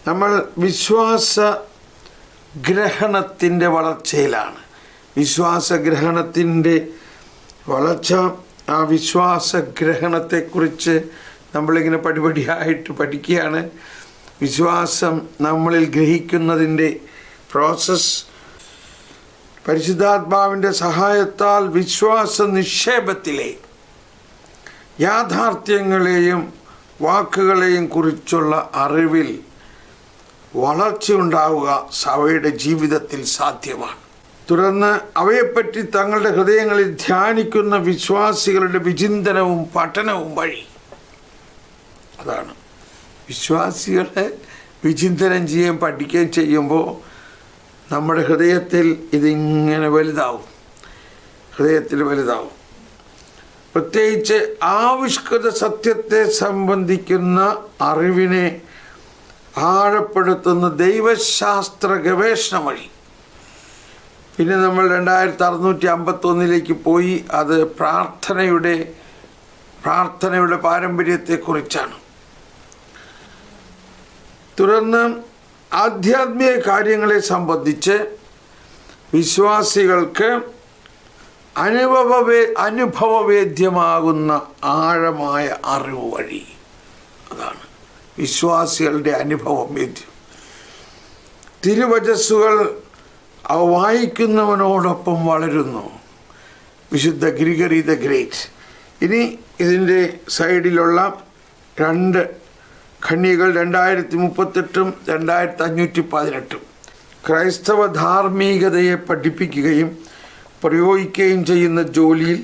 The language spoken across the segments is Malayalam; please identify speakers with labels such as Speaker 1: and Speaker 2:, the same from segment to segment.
Speaker 1: നമ്മൾ വിശ്വാസ ഗ്രഹണത്തിൻ്റെ വളർച്ചയിലാണ്. വിശ്വാസഗ്രഹണത്തിൻ്റെ വളർച്ച, ആ വിശ്വാസഗ്രഹണത്തെക്കുറിച്ച് നമ്മളിങ്ങനെ പടിപടിയായിട്ട് പഠിക്കുകയാണ്. വിശ്വാസം നമ്മളിൽ ഗ്രഹിക്കുന്നതിൻ്റെ പ്രോസസ്സ്, പരിശുദ്ധാത്മാവിൻ്റെ സഹായത്താൽ വിശ്വാസ നിക്ഷേപത്തിലെ യാഥാർത്ഥ്യങ്ങളെയും വാക്കുകളെയും കുറിച്ചുള്ള അറിവിൽ വളർച്ചയുണ്ടാവുക സഭയുടെ ജീവിതത്തിൽ സാധ്യമാണ്. തുടർന്ന് അവയെപ്പറ്റി തങ്ങളുടെ ഹൃദയങ്ങളിൽ ധ്യാനിക്കുന്ന വിശ്വാസികളുടെ വിചിന്തനവും പഠനവും വഴി, അതാണ് വിശ്വാസികളെ വിചിന്തനം ചെയ്യുകയും പഠിക്കുകയും ചെയ്യുമ്പോൾ നമ്മുടെ ഹൃദയത്തിൽ ഇതിങ്ങനെ വലുതാവും, ഹൃദയത്തിൽ വലുതാവും. പ്രത്യേകിച്ച് ആവിഷ്കൃത സത്യത്തെ സംബന്ധിക്കുന്ന അറിവിനെ ആഴപ്പെടുത്തുന്ന ദൈവശാസ്ത്ര ഗവേഷണം വഴി. പിന്നെ നമ്മൾ 2651 പോയി. അത് പ്രാർത്ഥനയുടെ പാരമ്പര്യത്തെക്കുറിച്ചാണ്. തുടർന്ന് ആധ്യാത്മിക കാര്യങ്ങളെ സംബന്ധിച്ച് വിശ്വാസികൾക്ക് അനുഭവവേദ്യമാകുന്ന ആഴമായ അറിവ് വഴി, അതാണ് വിശ്വാസികളുടെ അനുഭവവേദ്യം. തിരുവചസ്സുകൾ അവ വായിക്കുന്നവനോടൊപ്പം വളരുന്നു. വിശുദ്ധ ഗ്രിഗറി ദ ഗ്രേറ്റ്. ഇനി ഇതിൻ്റെ സൈഡിലുള്ള 2 ഖണ്ഡികകൾ 2038 2518 ക്രൈസ്തവ ധാർമ്മികതയെ പഠിപ്പിക്കുകയും പ്രയോഗിക്കുകയും ചെയ്യുന്ന ജോലിയിൽ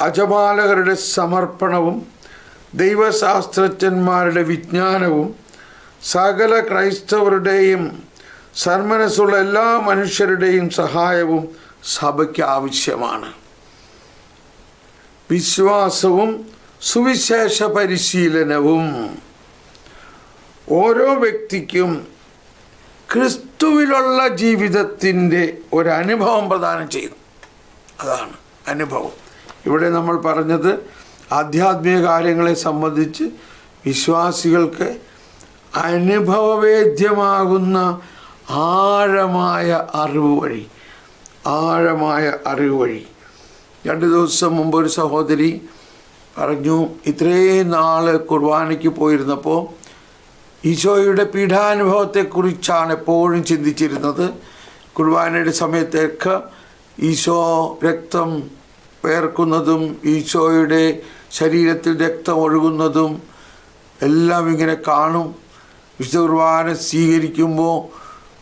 Speaker 1: അജപാലകരുടെ സമർപ്പണവും ദൈവശാസ്ത്രജ്ഞന്മാരുടെ വിജ്ഞാനവും സകല ക്രൈസ്തവരുടെയും സന്മനസ്സുള്ള എല്ലാ മനുഷ്യരുടെയും സഹായവും സഭയ്ക്ക് ആവശ്യമാണ്. വിശ്വാസവും സുവിശേഷ പരിശീലനവും ഓരോ വ്യക്തിക്കും ക്രിസ്തുവിലുള്ള ജീവിതത്തിൻ്റെ ഒരനുഭവം പ്രദാനം ചെയ്യുന്നു. അതാണ് അനുഭവം. ഇവിടെ നമ്മൾ പറഞ്ഞത് ആധ്യാത്മിക കാര്യങ്ങളെ സംബന്ധിച്ച് വിശ്വാസികൾക്ക് അനുഭവവേദ്യമാകുന്ന ആഴമായ അറിവ് വഴി 2 ദിവസം മുമ്പ് ഒരു സഹോദരി പറഞ്ഞു, ഇത്രയും നാൾ കുർബാനയ്ക്ക് പോയിരുന്നപ്പോൾ ഈശോയുടെ പീഠാനുഭവത്തെക്കുറിച്ചാണ് എപ്പോഴും ചിന്തിച്ചിരുന്നത്. കുർബാനയുടെ സമയത്തേക്ക് ഈശോ രക്തം വേർക്കുന്നതും ഈശോയുടെ ശരീരത്തിൽ രക്തം ഒഴുകുന്നതും എല്ലാം ഇങ്ങനെ കാണും. വിശുദ്ധ കുർബാന സ്വീകരിക്കുമ്പോൾ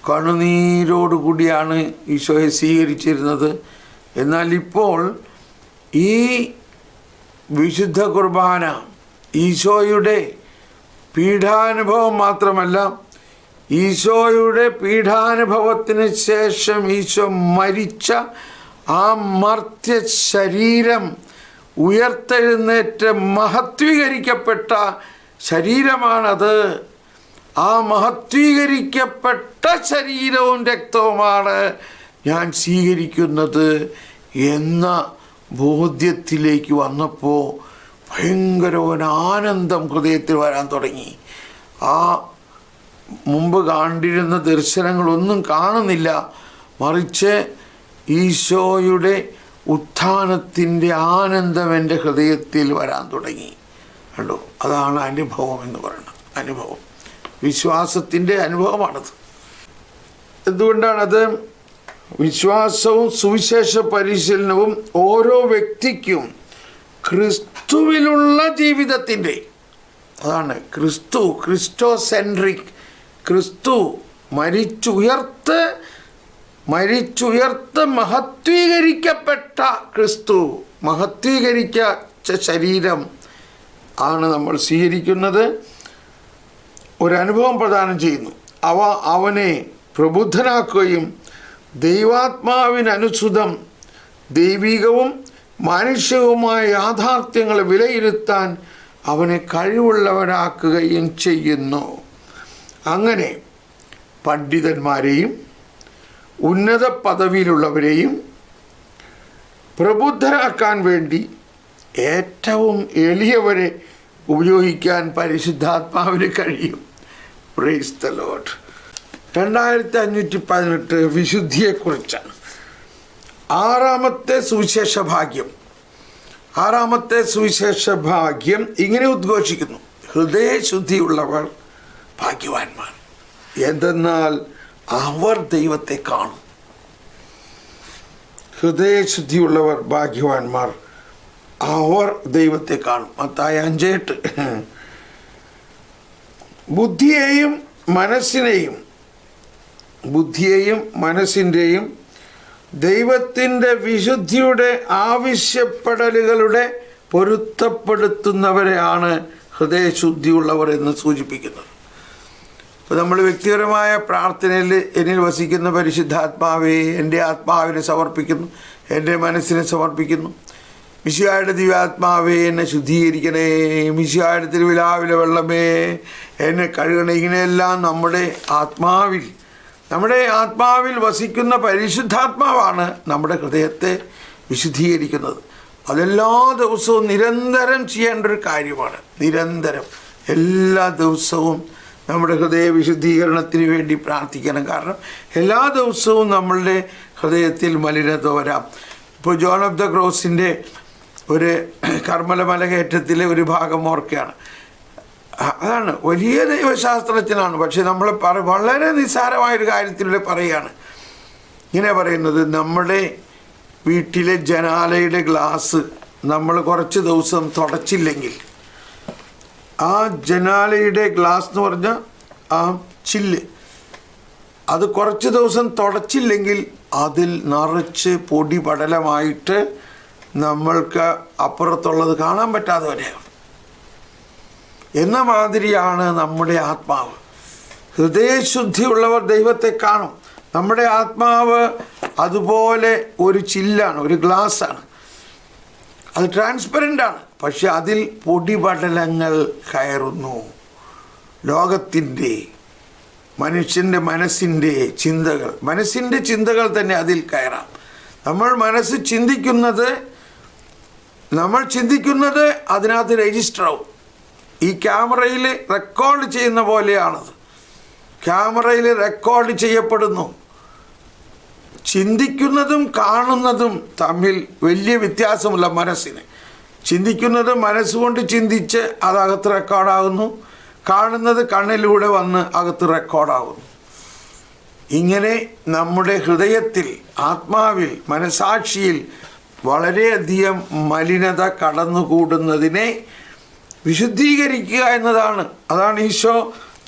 Speaker 1: കണ്ണുനീരോടുകൂടിയാണ് ഈശോയെ സ്വീകരിച്ചിരുന്നത്. എന്നാൽ ഇപ്പോൾ ഈ വിശുദ്ധ കുർബാന ഈശോയുടെ പീഠാനുഭവം മാത്രമല്ല, ഈശോയുടെ പീഠാനുഭവത്തിന് ശേഷം ഈശോ മരിച്ച ആ മർത്യ ശരീരം ഉയർത്തെഴുന്നേറ്റ് മഹത്വീകരിക്കപ്പെട്ട ശരീരമാണത്. ആ മഹത്വീകരിക്കപ്പെട്ട ശരീരവും രക്തവുമാണ് ഞാൻ സ്വീകരിക്കുന്നത് എന്ന ബോധ്യത്തിലേക്ക് വന്നപ്പോൾ ഭയങ്കര ഒരു ആനന്ദം ഹൃദയത്തിൽ വരാൻ തുടങ്ങി. ആ മുമ്പ് കണ്ടിരുന്ന ദർശനങ്ങളൊന്നും കാണുന്നില്ല, മറിച്ച് ഈശോയുടെ ഉത്ഥാനത്തിൻ്റെ ആനന്ദം എൻ്റെ ഹൃദയത്തിൽ വരാൻ തുടങ്ങി. കണ്ടോ, അതാണ് അനുഭവം എന്ന് പറയുന്നത്. അനുഭവം, വിശ്വാസത്തിൻ്റെ അനുഭവമാണത്. എന്തുകൊണ്ടാണത്? വിശ്വാസവും സുവിശേഷ പരിശീലനവും ഓരോ വ്യക്തിക്കും ക്രിസ്തുവിലുള്ള ജീവിതത്തിൻ്റെ, അതാണ് ക്രിസ്റ്റോസെൻട്രിക്, ക്രിസ്തു മരിച്ചുയർത്ത് മഹത്വീകരിക്കപ്പെട്ട ക്രിസ്തു, മഹത്വീകരിച്ച ശരീരം ആണ് നമ്മൾ സ്വീകരിക്കുന്നത്. ഒരനുഭവം പ്രദാനം ചെയ്യുന്നു. അവനെ പ്രബുദ്ധനാക്കുകയും ദൈവാത്മാവിനനുസൃതം ദൈവികവും മാനുഷികവുമായ യാഥാർത്ഥ്യങ്ങളെ വിലയിരുത്താൻ അവനെ കഴിവുള്ളവനാക്കുകയും ചെയ്യുന്നു. അങ്ങനെ പണ്ഡിതന്മാരെയും ഉന്നത പദവിയിലുള്ളവരെയും പ്രബുദ്ധരാക്കാൻ വേണ്ടി ഏറ്റവും എളിയവരെ ഉപയോഗിക്കാൻ പരിശുദ്ധാത്മാവിന് കഴിയും. Praise the Lord. 2518 വിശുദ്ധിയെക്കുറിച്ചാണ്. ആറാമത്തെ സുവിശേഷ ഭാഗ്യം ഇങ്ങനെ ഉദ്ഘോഷിക്കുന്നു: ഹൃദയശുദ്ധിയുള്ളവർ ഭാഗ്യവാന്മാർ, എന്തെന്നാൽ അവർ ദൈവത്തെ കാണും. ഹൃദയശുദ്ധിയുള്ളവർ ഭാഗ്യവാന്മാർ, അവർ ദൈവത്തെ കാണും. മത്തായി 5:8. ബുദ്ധിയെയും മനസ്സിൻ്റെയും ദൈവത്തിൻ്റെ വിശുദ്ധിയുടെ ആവശ്യപ്പെടലുകളുടെ പൊരുത്തപ്പെടുത്തുന്നവരെയാണ് ഹൃദയശുദ്ധിയുള്ളവർ എന്ന് സൂചിപ്പിക്കുന്നത്. അപ്പോൾ നമ്മൾ വ്യക്തിപരമായ പ്രാർത്ഥനയിൽ എന്നിൽ വസിക്കുന്ന പരിശുദ്ധാത്മാവേ, എൻ്റെ ആത്മാവിനെ സമർപ്പിക്കുന്നു, എൻ്റെ മനസ്സിനെ സമർപ്പിക്കുന്നു. മിശിഹായുടെ ദിവ്യാത്മാവേ, എന്നെ ശുദ്ധീകരിക്കണേ. മിശിഹായുടെ തിരുവിലാവിലെ വെള്ളമേ, എന്നെ കഴുകണേ. ഇങ്ങനെയെല്ലാം നമ്മുടെ ആത്മാവിൽ വസിക്കുന്ന പരിശുദ്ധാത്മാവാണ് നമ്മുടെ ഹൃദയത്തെ വിശുദ്ധീകരിക്കുന്നത്. അതെല്ലാ ദിവസവും നിരന്തരം ചെയ്യേണ്ട ഒരു കാര്യമാണ്. എല്ലാ ദിവസവും നമ്മുടെ ഹൃദയ വിശുദ്ധീകരണത്തിന് വേണ്ടി പ്രാർത്ഥിക്കണം. കാരണം എല്ലാ ദിവസവും നമ്മളുടെ ഹൃദയത്തിൽ മലിനത വരാം. ഇപ്പോൾ ജോൺ ഓഫ് ദ ക്രോസിൻ്റെ ഒരു കർമ്മല മലകയറ്റത്തിലെ ഒരു ഭാഗം ഓർക്കുകയാണ്. അതാണ് വലിയ ദൈവശാസ്ത്രജ്ഞനാണ്, പക്ഷെ നമ്മൾ വളരെ നിസ്സാരമായൊരു കാര്യത്തിലൂടെ പറയുകയാണ്. ഇങ്ങനെ പറയുന്നത്, നമ്മുടെ വീട്ടിലെ ജനാലയുടെ ഗ്ലാസ് നമ്മൾ കുറച്ച് ദിവസം തുടച്ചില്ലെങ്കിൽ, ആ ജനാലയുടെ ഗ്ലാസ് എന്ന് പറഞ്ഞാൽ ആ ചില്ല്, അത് കുറച്ച് ദിവസം തുടച്ചില്ലെങ്കിൽ അതിൽ നിറച്ച് പൊടി പടലമായിട്ട് നമ്മൾക്ക് അപ്പുറത്തുള്ളത് കാണാൻ പറ്റാതെ വരെയാകും. എന്ന മാതിരിയാണ് നമ്മുടെ ആത്മാവ്. ഹൃദയശുദ്ധിയുള്ളവർ ദൈവത്തെ കാണും. നമ്മുടെ ആത്മാവ് അതുപോലെ ഒരു ചില്ലാണ്, ഒരു ഗ്ലാസ്സാണ്. അത് ട്രാൻസ്പെറൻ്റാണ്, പക്ഷെ അതിൽ പൊടിപടലങ്ങൾ കയറുന്നു. ലോകത്തിൻ്റെ, മനുഷ്യൻ്റെ മനസ്സിൻ്റെ ചിന്തകൾ തന്നെ അതിൽ കയറാം. നമ്മൾ ചിന്തിക്കുന്നത് അതിനകത്ത് രജിസ്റ്റർ ആവും. ഈ ക്യാമറയിൽ റെക്കോർഡ് ചെയ്യുന്ന പോലെയാണത്. ക്യാമറയിൽ റെക്കോർഡ് ചെയ്യപ്പെടുന്നു. ചിന്തിക്കുന്നതും കാണുന്നതും തമ്മിൽ വലിയ വ്യത്യാസമില്ല. മനസ്സിന് ചിന്തിക്കുന്നത് മനസ്സുകൊണ്ട് ചിന്തിച്ച് അതകത്ത് റെക്കോർഡാകുന്നു, കാണുന്നത് കണ്ണിലൂടെ വന്ന് അകത്ത് റെക്കോർഡാകുന്നു. ഇങ്ങനെ നമ്മുടെ ഹൃദയത്തിൽ, ആത്മാവിൽ, മനസാക്ഷിയിൽ വളരെയധികം മലിനത കടന്നുകൂടുന്നതിനെ വിശുദ്ധീകരിക്കുക എന്നതാണ്. അതാണ് ഈശോ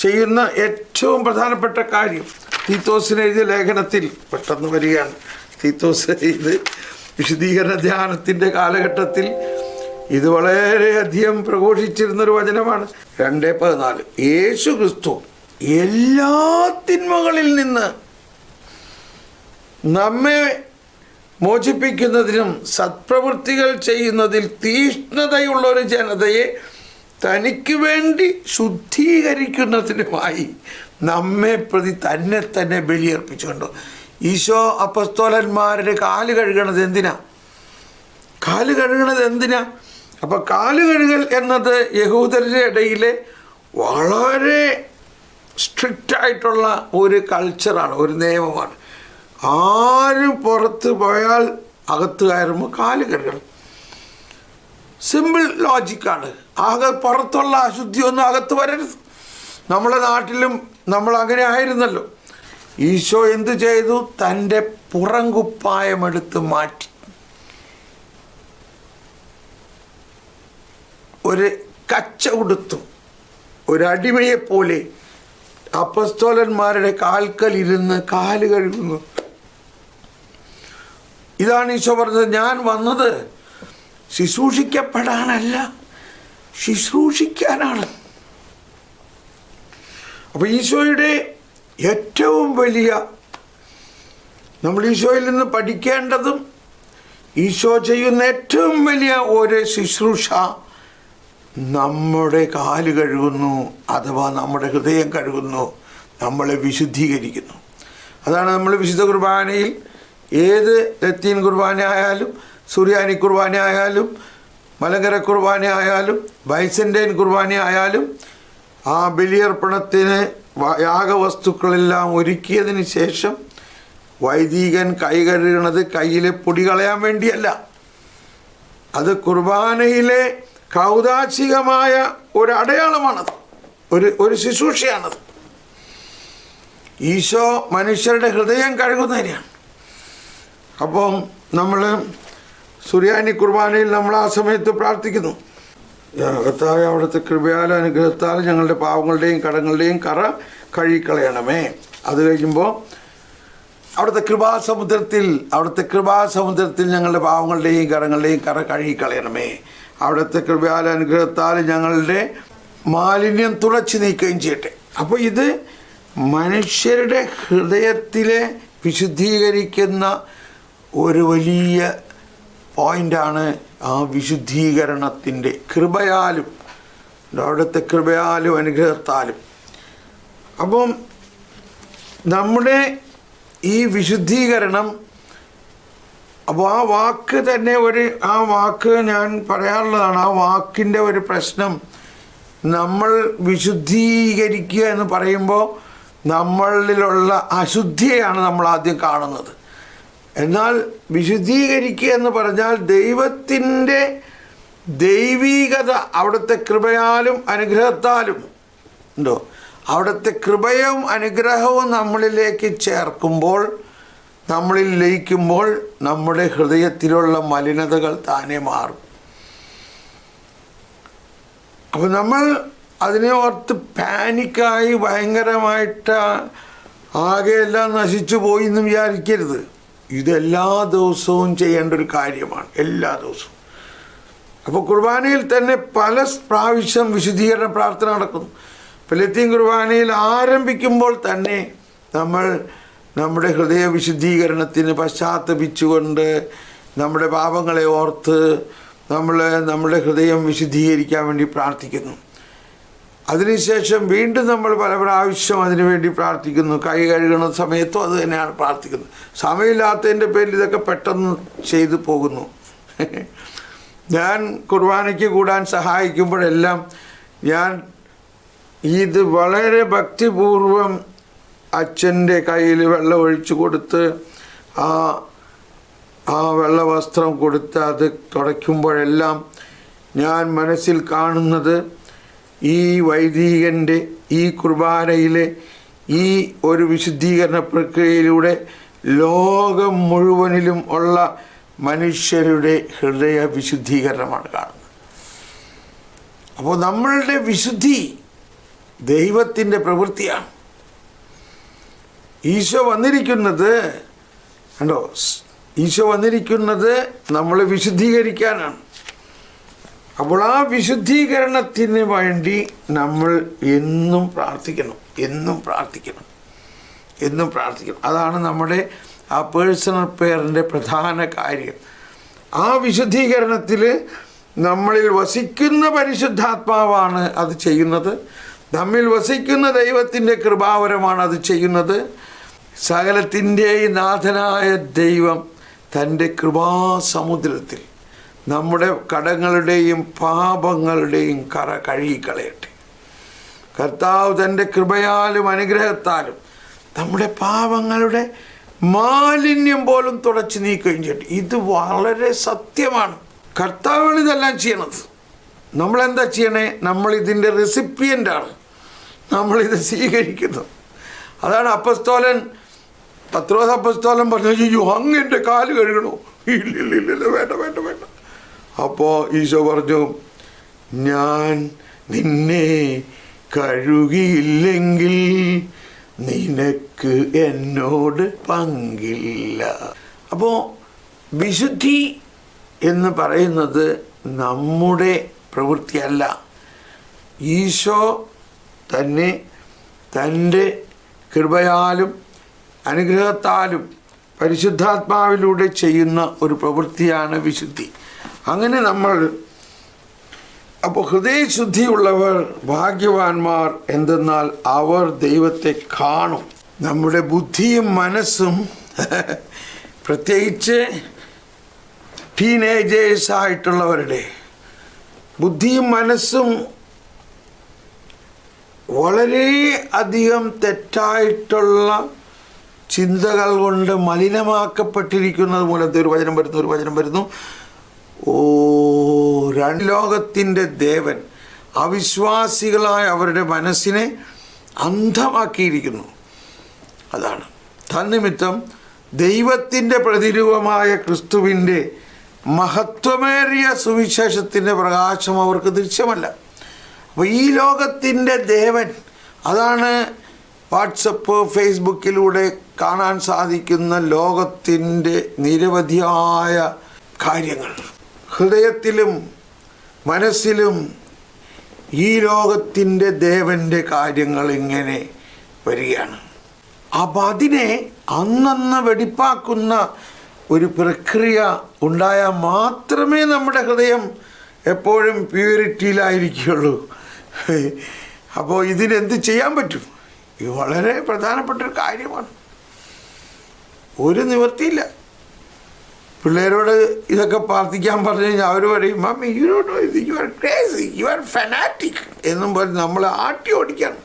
Speaker 1: ചെയ്യുന്ന ഏറ്റവും പ്രധാനപ്പെട്ട കാര്യം. തീത്തോസിന് എഴുതിയ ലേഖനത്തിൽ പെട്ടെന്ന് വരികയാണ്. തീത്തോസ് ഇത് വിശുദ്ധീകരണ ധ്യാനത്തിൻ്റെ കാലഘട്ടത്തിൽ ഇത് വളരെയധികം പ്രഘോഷിച്ചിരുന്നൊരു വചനമാണ്. 2:14. യേശു ക്രിസ്തു എല്ലാ തിന്മകളിൽ നിന്ന് നമ്മെ മോചിപ്പിക്കുന്നതിനും സത്പ്രവൃത്തികൾ ചെയ്യുന്നതിൽ തീഷ്ണതയുള്ളൊരു ജനതയെ തനിക്ക് വേണ്ടി ശുദ്ധീകരിക്കുന്നതിനുമായി നമ്മെ പ്രതി തന്നെ ബലിയർപ്പിച്ചുകൊണ്ടു. ഈശോ അപ്പസ്തോലന്മാരുടെ കാല് കഴുകണത് എന്തിനാ? അപ്പം കാല് കഴുകൽ എന്നത് യഹൂദരുടെ ഇടയിലെ വളരെ സ്ട്രിക്റ്റായിട്ടുള്ള ഒരു കൾച്ചറാണ്, ഒരു നിയമമാണ്. ആരും പുറത്ത് പോയാൽ അകത്ത് കയറുമ്പോൾ കാല് കഴുകണം. സിമ്പിൾ ലോജിക്കാണ്. പുറത്തുള്ള അശുദ്ധിയൊന്നും അകത്ത് വരരുത്. നമ്മുടെ നാട്ടിലും നമ്മൾ അങ്ങനെ ആയിരുന്നല്ലോ. ഈശോ എന്തു ചെയ്തു? തൻ്റെ പുറംകുപ്പായമെടുത്ത് മാറ്റി ഒരു കച്ച ഉടുത്തു ഒരടിമയെപ്പോലെ അപ്പസ്തോലന്മാരുടെ കാൽക്കലിരുന്ന് കാല് കഴുകുന്നു. ഇതാണ് ഈശോ പറഞ്ഞത്, ഞാൻ വന്നത് ശുശ്രൂഷിക്കപ്പെടാനല്ല, ശുശ്രൂഷിക്കാനാണ്. അപ്പോൾ ഈശോയുടെ ഏറ്റവും വലിയ, നമ്മൾ ഈശോയിൽ നിന്ന് പഠിക്കേണ്ടതും ഈശോ ചെയ്യുന്ന ഏറ്റവും വലിയ ഒരു ശുശ്രൂഷ നമ്മുടെ കാല് കഴുകുന്നു, അഥവാ നമ്മുടെ ഹൃദയം കഴുകുന്നു, നമ്മളെ വിശുദ്ധീകരിക്കുന്നു. അതാണ് നമ്മൾ വിശുദ്ധ കുർബാനയിൽ, ഏത് ലത്തീൻ കുർബാന ആയാലും, സുറിയാനി കുർബാന ആയാലും, മലങ്കര കുർബാന ആയാലും, ബൈസൻ്റൈൻ കുർബാന ആയാലും, ആ ബലിയർപ്പണത്തിന് യാഗവസ്തുക്കളെല്ലാം ഒരുക്കിയതിന് ശേഷം വൈദികൻ കൈ കഴുകണത് കയ്യിലെ പൊടി കളയാൻ വേണ്ടിയല്ല. അത് കുർബാനയിലെ കൗദാശികമായ ഒരു അടയാളമാണത്, ഒരു ശുശ്രൂഷയാണത്. ഈശോ മനുഷ്യരുടെ ഹൃദയം കഴുകുന്നതിനാണ്. അപ്പം നമ്മൾ സുറിയാനി കുർബാനയിൽ നമ്മൾ ആ സമയത്ത് പ്രാർത്ഥിക്കുന്നു, കർത്താവേ, അവിടുത്തെ കൃപയാലും അനുഗ്രഹത്താലും ഞങ്ങളുടെ പാവങ്ങളുടെയും കടങ്ങളുടെയും കറ കഴുകിക്കളയണമേ. അത് കഴിയുമ്പോൾ അവിടുത്തെ കൃപാസമുദ്രത്തിൽ ഞങ്ങളുടെ പാവങ്ങളുടെയും കടങ്ങളുടെയും കറ കഴുകിക്കളയണമേ. അവിടുത്തെ കൃപയാലും അനുഗ്രഹത്താലും ഞങ്ങളുടെ മാലിന്യം തുടച്ചു നീക്കുകയും ചെയ്യട്ടെ. അപ്പോൾ ഇത് മനുഷ്യരുടെ ഹൃദയത്തിലെ വിശുദ്ധീകരിക്കുന്ന ഒരു വലിയ പോയിൻ്റാണ്. ആ വിശുദ്ധീകരണത്തിൻ്റെ കൃപയാലും അവിടുത്തെ കൃപയാലും അനുഗ്രഹത്താലും. അപ്പം നമ്മുടെ ഈ വിശുദ്ധീകരണം, അപ്പോൾ ആ വാക്ക് തന്നെ ആ വാക്ക് ഞാൻ പറയാറുള്ളതാണ്. ആ വാക്കിൻ്റെ ഒരു പ്രശ്നം, നമ്മൾ വിശുദ്ധീകരിക്കുക എന്ന് പറയുമ്പോൾ നമ്മളിലുള്ള അശുദ്ധിയെയാണ് നമ്മൾ ആദ്യം കാണുന്നത്. എന്നാൽ വിശുദ്ധീകരിക്കുക എന്ന് പറഞ്ഞാൽ ദൈവത്തിൻ്റെ ദൈവീകത, അവിടുത്തെ കൃപയാലും അനുഗ്രഹത്താലും ഉണ്ടോ, അവിടുത്തെ കൃപയും അനുഗ്രഹവും നമ്മളിലേക്ക് ചേർക്കുമ്പോൾ, നമ്മളിൽ ലയിക്കുമ്പോൾ നമ്മുടെ ഹൃദയത്തിലുള്ള മലിനതകൾ താനെ മാറും. അപ്പോൾ നമ്മൾ അതിനെ ഓർത്ത് പാനിക്കായി ഭയങ്കരമായിട്ട് ആകെയെല്ലാം നശിച്ചു പോയി എന്ന് വിചാരിക്കരുത്. ഇതെല്ലാ ദിവസവും ചെയ്യേണ്ട ഒരു കാര്യമാണ്, എല്ലാ ദിവസവും. അപ്പോൾ കുർബാനയിൽ തന്നെ പല പ്രാവശ്യം വിശുദ്ധീകരണ പ്രാർത്ഥന നടക്കുന്നു. ഇപ്പോൾ ലത്തീൻ കുർബാനയിൽ ആരംഭിക്കുമ്പോൾ തന്നെ നമ്മൾ നമ്മുടെ ഹൃദയ വിശുദ്ധീകരണത്തിന് പശ്ചാത്തപിച്ചുകൊണ്ട് നമ്മുടെ പാപങ്ങളെ ഓർത്ത് നമ്മുടെ ഹൃദയം വിശുദ്ധീകരിക്കാൻ വേണ്ടി പ്രാർത്ഥിക്കുന്നു. അതിനുശേഷം വീണ്ടും നമ്മൾ പല പ്രാവശ്യം അതിനുവേണ്ടി പ്രാർത്ഥിക്കുന്നു. കൈ കഴുകുന്ന സമയത്തും അത് തന്നെയാണ് പ്രാർത്ഥിക്കുന്നത്. സമയമില്ലാത്തതിൻ്റെ പേരിൽ ഇതൊക്കെ പെട്ടെന്ന് ചെയ്തു പോകുന്നു. ഞാൻ കുർബാനയ്ക്ക് കൂടാൻ സഹായിക്കുമ്പോഴെല്ലാം ഞാൻ ഇത് വളരെ ഭക്തിപൂർവം അച്ഛൻ്റെ കയ്യിൽ വെള്ളം ഒഴിച്ചു കൊടുത്ത് ആ വെള്ള വസ്ത്രം കൊടുത്ത് അത് തുടയ്ക്കുമ്പോഴെല്ലാം ഞാൻ മനസ്സിൽ കാണുന്നത് ഈ വൈദികൻ്റെ ഈ കുർബാനയിലെ ഈ ഒരു വിശുദ്ധീകരണ പ്രക്രിയയിലൂടെ ലോകം മുഴുവനിലും ഉള്ള മനുഷ്യരുടെ ഹൃദയ വിശുദ്ധീകരണമാണ് കാണുന്നത്. അപ്പോൾ നമ്മളുടെ വിശുദ്ധി ദൈവത്തിൻ്റെ പ്രവൃത്തിയാണ്. ഈശോ വന്നിരിക്കുന്നത് കണ്ടോ, ഈശോ വന്നിരിക്കുന്നത് നമ്മളെ വിശുദ്ധീകരിക്കാനാണ്. അപ്പോൾ ആ വിശുദ്ധീകരണത്തിന് വേണ്ടി നമ്മൾ എന്നും പ്രാർത്ഥിക്കണം. അതാണ് നമ്മുടെ ആ പേഴ്സണൽ പ്രെയറിൻ്റെ പ്രധാന കാര്യം. ആ വിശുദ്ധീകരണത്തിൽ നമ്മളിൽ വസിക്കുന്ന പരിശുദ്ധാത്മാവാണ് അത് ചെയ്യുന്നത്. നമ്മിൽ വസിക്കുന്ന ദൈവത്തിൻ്റെ കൃപാവരമാണ് അത് ചെയ്യുന്നത്. സകലത്തിൻ്റെയും നാഥനായ ദൈവം തൻ്റെ കൃപാസമുദ്രത്തിൽ നമ്മുടെ കടങ്ങളുടെയും പാപങ്ങളുടെയും കറ കഴുകിക്കളയട്ടെ. കർത്താവ് തൻ്റെ കൃപയാലും അനുഗ്രഹത്താലും നമ്മുടെ പാപങ്ങളുടെ മാലിന്യം പോലും തുടച്ചു നീക്കുകയും ചെയ്യട്ടെ. ഇത് വളരെ സത്യമാണ്. കർത്താവാണ് ഇതെല്ലാം ചെയ്യണത്. നമ്മളെന്താ ചെയ്യണേ? നമ്മളിതിൻ്റെ റെസിപ്പിയൻ്റാണ്. നമ്മളിത് സ്വീകരിക്കുന്നു. അതാണ് പത്രോസ് അപ്പസ്തോലൻ പറഞ്ഞു, അയ്യോ അങ്ങ് എൻ്റെ കാല് കഴുകണോ? ഇല്ലില്ല, വേണ്ട. അപ്പോൾ ഈശോ പറഞ്ഞു, ഞാൻ നിന്നെ കഴുകിയില്ലെങ്കിൽ നിനക്ക് എന്നോട് പങ്കില്ല. അപ്പോൾ വിശുദ്ധി എന്ന് പറയുന്നത് നമ്മുടെ പ്രവൃത്തിയല്ല. ഈശോ തന്നെ തൻ്റെ കൃപയാലും അനുഗ്രഹത്താലും പരിശുദ്ധാത്മാവിലൂടെ ചെയ്യുന്ന ഒരു പ്രവൃത്തിയാണ് വിശുദ്ധി. അങ്ങനെ അപ്പോൾ ഹൃദയശുദ്ധിയുള്ളവർ ഭാഗ്യവാന്മാർ, എന്തെന്നാൽ അവർ ദൈവത്തെ കാണും. നമ്മുടെ ബുദ്ധിയും മനസ്സും പ്രത്യേകിച്ച് ടീനേജേഴ്സായിട്ടുള്ളവരുടെ ബുദ്ധിയും മനസ്സും വളരെ അധികം തെറ്റായിട്ടുള്ള ചിന്തകൾ കൊണ്ട് മലിനമാക്കപ്പെട്ടിരിക്കുന്നത് മൂലത്തെ ഒരു വചനം വരുന്നു. ലോകത്തിൻ്റെ ദേവൻ അവിശ്വാസികളായ അവരുടെ മനസ്സിനെ അന്ധമാക്കിയിരിക്കുന്നു. അതാണ് തന്നിമിത്തം ദൈവത്തിൻ്റെ പ്രതിരൂപമായ ക്രിസ്തുവിൻ്റെ മഹത്വമേറിയ സുവിശേഷത്തിൻ്റെ പ്രകാശം അവർക്ക് ദൃശ്യമല്ല. അപ്പോൾ ഈ ലോകത്തിൻ്റെ ദേവൻ, അതാണ് വാട്സപ്പ് ഫേസ്ബുക്കിലൂടെ കാണാൻ സാധിക്കുന്ന ലോകത്തിൻ്റെ നിരവധിയായ കാര്യങ്ങൾ. ഹൃദയത്തിലും മനസ്സിലും ഈ ലോകത്തിൻ്റെ ദേവൻ്റെ കാര്യങ്ങൾ ഇങ്ങനെ വരികയാണ്. അപ്പം അതിനെ അന്നന്ന് വെടിപ്പാക്കുന്ന ഒരു പ്രക്രിയ ഉണ്ടായാൽ മാത്രമേ നമ്മുടെ ഹൃദയം എപ്പോഴും പ്യൂരിറ്റിയിലായിരിക്കുകയുള്ളൂ. അപ്പോൾ ഇതിനെന്ത് ചെയ്യാൻ പറ്റും? ഇത് വളരെ പ്രധാനപ്പെട്ടൊരു കാര്യമാണ്. ഒരു നിവൃത്തിയില്ല. പിള്ളേരോട് ഇതൊക്കെ പ്രാർത്ഥിക്കാൻ പറഞ്ഞു കഴിഞ്ഞാൽ അവർ പറയും, മമ്മി യു ഡോണ്ട് നോ ഇത്, you are crazy, you are fanatic എന്നും പറഞ്ഞ് നമ്മളെ ആട്ടി ഓടിക്കാണ്.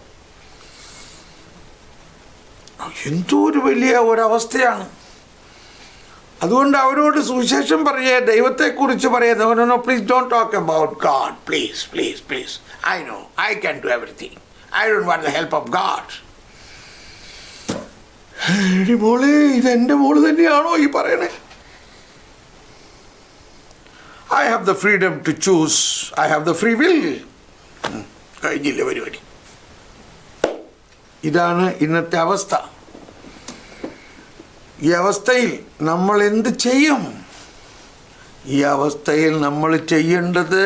Speaker 1: എന്തോ ഒരു വലിയ ഒരവസ്ഥയാണ്. അതുകൊണ്ട് അവരോട് സുവിശേഷം പറയുക, ദൈവത്തെക്കുറിച്ച് പറയുക. No please don't talk about God, please please please. I know I can do everything, I don't want the help of God. എടി മോളെ, ഇതെൻ്റെ മോള് തന്നെയാണോ ഈ പറയണേ? I have the freedom to choose. I have the free will. കഴിഞ്ഞില്ല പരിപാടി. ഇതാണ് ഇന്നത്തെ അവസ്ഥ. ഈ അവസ്ഥയിൽ നമ്മൾ എന്ത് ചെയ്യും? ഈ അവസ്ഥയിൽ നമ്മൾ ചെയ്യേണ്ടത്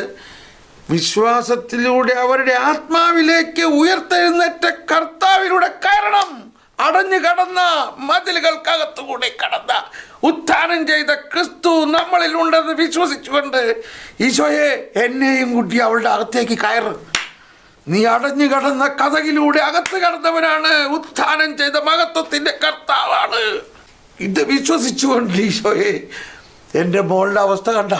Speaker 1: വിശ്വാസത്തിലൂടെ അവരുടെ ആത്മാവിലേക്ക് ഉയർത്തെഴുന്നേറ്റ കർത്താവിലൂടെ കയറണം. അടഞ്ഞു കടന്ന മതിലുകൾക്കകത്തുകൂടെ കടന്ന ഉത്ഥാനം ചെയ്ത ക്രിസ്തു നമ്മളിൽ ഉണ്ടെന്ന് വിശ്വസിച്ചുകൊണ്ട്, ഈശോയെ എന്നെയും കൂട്ടി അവളുടെ അകത്തേക്ക് കയറ്, നീ അടഞ്ഞു കടന്ന കഥകിലൂടെ അകത്ത് കടന്നവനാണ്, ഉത്ഥാനം ചെയ്ത മഹത്വത്തിൻ്റെ കർത്താവാണ്. ഇത് വിശ്വസിച്ചുകൊണ്ട്, ഈശോയെ എൻ്റെ മോളുടെ അവസ്ഥ കണ്ട,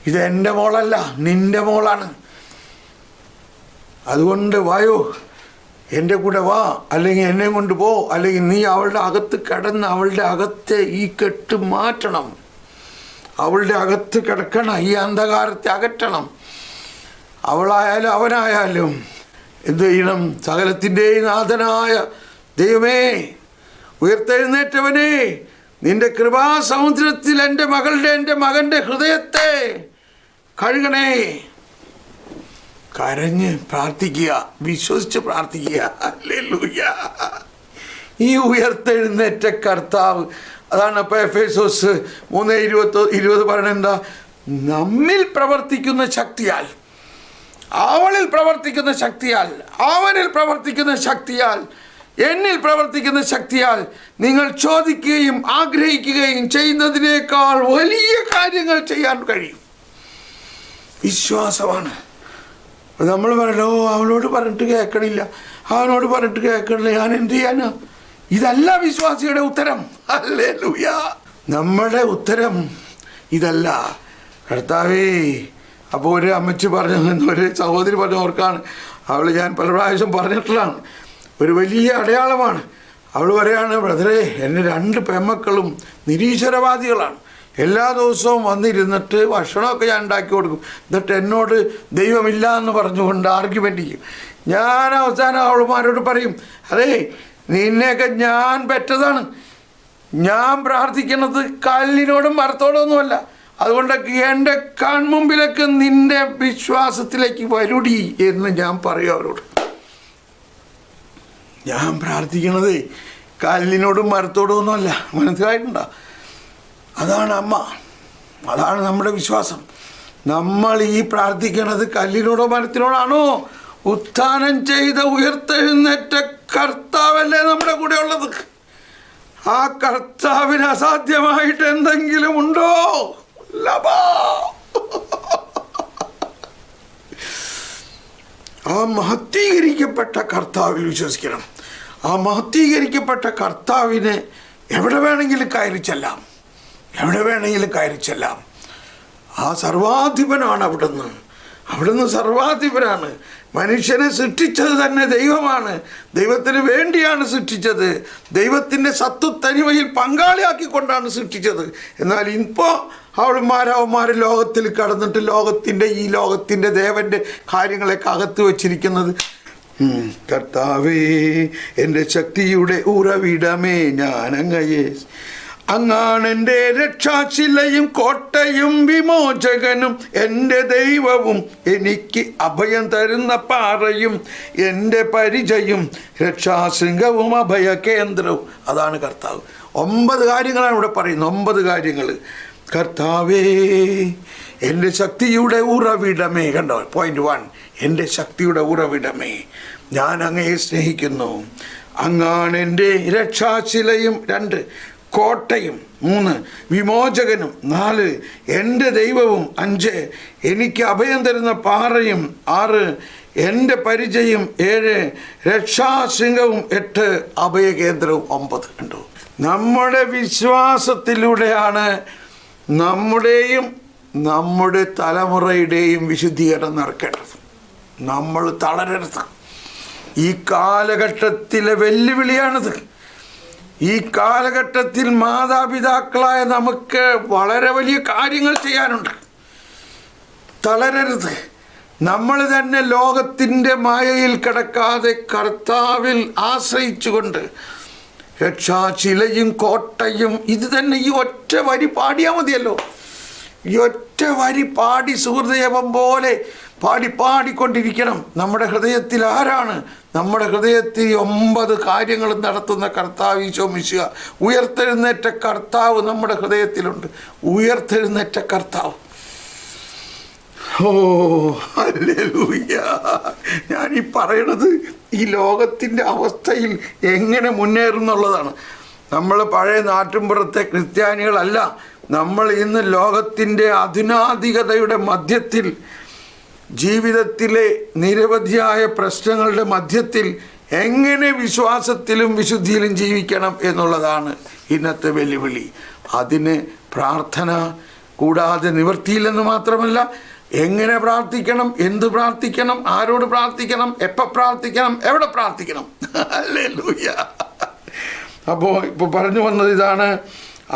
Speaker 1: ഇത് എൻ്റെ മോളല്ല, നിൻ്റെ മോളാണ്. അതുകൊണ്ട് വായോ, എൻ്റെ കൂടെ വാ, അല്ലെങ്കിൽ എന്നെ കൊണ്ട് പോ, അല്ലെങ്കിൽ നീ അവളുടെ അകത്ത് കിടന്ന് അവളുടെ അകത്തെ ഈ കെട്ട് മാറ്റണം. അവളുടെ അകത്ത് കിടക്കണം, ഈ അന്ധകാരത്തെ അകറ്റണം. അവളായാലും അവനായാലും എന്ത് ചെയ്യണം? സകലത്തിൻ്റെയും നാഥനായ ദൈവമേ, ഉയർത്തെഴുന്നേറ്റവനെ, നിന്റെ കൃപാസമുദ്രത്തിൽ എൻ്റെ മകൻ്റെ ഹൃദയത്തെ കഴുകണേ. കരഞ്ഞ് പ്രാർത്ഥിക്കുക, വിശ്വസിച്ച് പ്രാർത്ഥിക്കുക. ഹല്ലേലൂയ. ഈ ഉയർത്തെഴുന്നേറ്റ കർത്താവ്, അതാണ് അപ്പോൾ എഫേസോസ് 3:20 പറയണെന്താ? നമ്മിൽ പ്രവർത്തിക്കുന്ന ശക്തിയാൽ, അവളിൽ പ്രവർത്തിക്കുന്ന ശക്തിയാൽ, അവനിൽ പ്രവർത്തിക്കുന്ന ശക്തിയാൽ, എന്നിൽ പ്രവർത്തിക്കുന്ന ശക്തിയാൽ നിങ്ങൾ ചോദിക്കുകയും ആഗ്രഹിക്കുകയും ചെയ്യുന്നതിനേക്കാൾ വലിയ കാര്യങ്ങൾ ചെയ്യാൻ കഴിയും. വിശ്വാസമാണ്. നമ്മൾ പറയല്ലോ, അവളോട് പറഞ്ഞിട്ട് കേൾക്കണില്ല, അവനോട് പറഞ്ഞിട്ട് കേൾക്കണില്ല, ഞാൻ എന്ത് ചെയ്യാനാ? ഇതല്ല വിശ്വാസിയുടെ ഉത്തരം. ഹല്ലേലൂയ. നമ്മുടെ ഉത്തരം ഇതല്ല. കർത്താവേ, അപ്പോൾ ഒരു അമ്മച്ചി പറഞ്ഞു, ഒരു സഹോദരി പറഞ്ഞ ഓർക്കാണ്, അവൾ ഞാൻ പല പ്രാവശ്യം പറഞ്ഞിട്ടുള്ളതാണ്, ഒരു വലിയ അടയാളമാണ്. അവൾ പറയാണ്, ബ്രദറെ, എൻ്റെ 2 പെമ്മക്കളും നിരീശ്വരവാദികളാണ്. എല്ലാ ദിവസവും വന്നിരുന്നിട്ട് ഭക്ഷണമൊക്കെ ഞാൻ ഉണ്ടാക്കി കൊടുക്കും. എന്നിട്ട് എന്നോട് ദൈവമില്ല എന്ന് പറഞ്ഞുകൊണ്ട് ആർഗ്യുമെൻ്റ് ചെയ്യും. ഞാൻ അവസാനം അവളുമാരോട് പറയും, അതെ, നിന്നെയൊക്കെ ഞാൻ പെറ്റതാണ്, ഞാൻ പ്രാർത്ഥിക്കുന്നത് കല്ലിനോടും മരത്തോടൊന്നുമല്ല. അതുകൊണ്ടൊക്കെ എൻ്റെ കൺമുമ്പിലൊക്കെ നിൻ്റെ വിശ്വാസത്തിലേക്ക് വരുടി എന്ന് ഞാൻ പറയും അവരോട്. ഞാൻ പ്രാർത്ഥിക്കണത് കല്ലിനോടും മരത്തോടും ഒന്നുമല്ല. മനസ്സിലായിട്ടുണ്ടോ? അതാണ് അമ്മ, അതാണ് നമ്മുടെ വിശ്വാസം. നമ്മൾ ഈ പ്രാർത്ഥിക്കണത് കല്ലിനോടോ മരത്തിനോടാണോ? ഉത്ഥാനം ചെയ്ത ഉയർത്തെഴുന്നേറ്റ കർത്താവല്ലേ നമ്മുടെ കൂടെ ഉള്ളത്. ആ കർത്താവിന് അസാധ്യമായിട്ട് എന്തെങ്കിലും ഉണ്ടോ? ആ മഹത്വീകരിക്കപ്പെട്ട കർത്താവിൽ വിശ്വസിക്കണം. ആ മഹത്വീകരിക്കപ്പെട്ട കർത്താവിനെ എവിടെ വേണമെങ്കിലും കയറി ചെല്ലാം, എവിടെ വേണമെങ്കിലും കയറി ചെല്ലാം. ആ സർവാധിപനാണ് അവിടുന്ന്. അവിടുന്ന് സർവാധിപനാണ്. മനുഷ്യനെ സൃഷ്ടിച്ചത് തന്നെ ദൈവമാണ്. ദൈവത്തിന് വേണ്ടിയാണ് സൃഷ്ടിച്ചത്. ദൈവത്തിൻ്റെ സത്വത്തനിമയിൽ പങ്കാളിയാക്കിക്കൊണ്ടാണ് സൃഷ്ടിച്ചത്. എന്നാൽ ഇപ്പോൾ അവന്മാർ ലോകത്തിൽ കടന്നിട്ട് ഈ ലോകത്തിൻ്റെ ദേവൻ്റെ കാര്യങ്ങളൊക്കെ അകത്ത് വച്ചിരിക്കുന്നത്. കർത്താവേ, എൻ്റെ ശക്തിയുടെ ഉറവിടമേ, ഞാനങ്ങയെ അങ്ങാണെൻ്റെ രക്ഷാശിലയും കോട്ടയും വിമോചകനും, എൻ്റെ ദൈവവും എനിക്ക് അഭയം തരുന്ന പാറയും, എൻ്റെ പരിചയും രക്ഷാശൃംഗവും അഭയ കേന്ദ്രവും. അതാണ് കർത്താവ്. 9 കാര്യങ്ങളാണ് ഇവിടെ പറയുന്നത്. 9 കാര്യങ്ങൾ. കർത്താവേ, എൻ്റെ ശക്തിയുടെ ഉറവിടമേ. കണ്ടോ, പോയിന്റ് 1, എൻ്റെ ശക്തിയുടെ ഉറവിടമേ, ഞാൻ അങ്ങയെ സ്നേഹിക്കുന്നു. അങ്ങാണ് എൻ്റെ രക്ഷാശിലയും. 2, കോട്ടയും. 3, വിമോചകനും. 4, എൻ്റെ ദൈവവും. 5, എനിക്ക് അഭയം തരുന്ന പാറയും. 6, എൻ്റെ പരിചയം. 7, രക്ഷാശൃംഗവും. 8, അഭയകേന്ദ്രവും. 9. കണ്ടു. നമ്മുടെ വിശ്വാസത്തിലൂടെയാണ് നമ്മുടെയും നമ്മുടെ തലമുറയുടെയും വിശുദ്ധീകരണം നടക്കേണ്ടത്. നമ്മൾ തളരരുത്. ഈ കാലഘട്ടത്തിലെ വെല്ലുവിളിയാണിത്. ഈ കാലഘട്ടത്തിൽ മാതാപിതാക്കളായ നമുക്ക് വളരെ വലിയ കാര്യങ്ങൾ ചെയ്യാനുണ്ട്. തളരരുത്. നമ്മൾ തന്നെ ലോകത്തിൻ്റെ മായയിൽ കിടക്കാതെ കർത്താവിൽ ആശ്രയിച്ചുകൊണ്ട് രക്ഷാശിലയും കോട്ടയും, ഇത് തന്നെ ഈ ഒറ്റ വരി പാടിയാൽ മതിയല്ലോ. ഈ ഒറ്റ വരി പാടി സുഹൃദയപം പോലെ പാടിക്കൊണ്ടിരിക്കണം. നമ്മുടെ ഹൃദയത്തിൽ ആരാണ്? നമ്മുടെ ഹൃദയത്തിൽ 9 കാര്യങ്ങളും നടത്തുന്ന കർത്താവ് ഈശോ മിശിഹ. ഉയർത്തെഴുന്നേറ്റ കർത്താവ് നമ്മുടെ ഹൃദയത്തിലുണ്ട്. ഉയർത്തെഴുന്നേറ്റ കർത്താവ്. ഓ ഹല്ലേലൂയ. ഞാനീ പറയണത് ഈ ലോകത്തിൻ്റെ അവസ്ഥയിൽ എങ്ങനെ മുന്നേറുന്നുള്ളതാണ്. നമ്മൾ പഴയ നാട്ടിൻപുറത്തെ ക്രിസ്ത്യാനികളല്ല. നമ്മൾ ഇന്ന് ലോകത്തിൻ്റെ അധുനാധികതയുടെ മധ്യത്തിൽ, ജീവിതത്തിലെ നിരവധിയായ പ്രശ്നങ്ങളുടെ മധ്യത്തിൽ എങ്ങനെ വിശ്വാസത്തിലും വിശുദ്ധിയിലും ജീവിക്കണം എന്നുള്ളതാണ് ഇന്നത്തെ വെല്ലുവിളി. അതിന് പ്രാർത്ഥന കൂടാതെ നിവൃത്തിയില്ലെന്ന് മാത്രമല്ല, എങ്ങനെ പ്രാർത്ഥിക്കണം, എന്ത് പ്രാർത്ഥിക്കണം, ആരോട് പ്രാർത്ഥിക്കണം, എപ്പോൾ പ്രാർത്ഥിക്കണം, എവിടെ പ്രാർത്ഥിക്കണം. ഹല്ലേലൂയ. അപ്പോൾ ഇപ്പോൾ പറഞ്ഞു വന്നത് ഇതാണ്.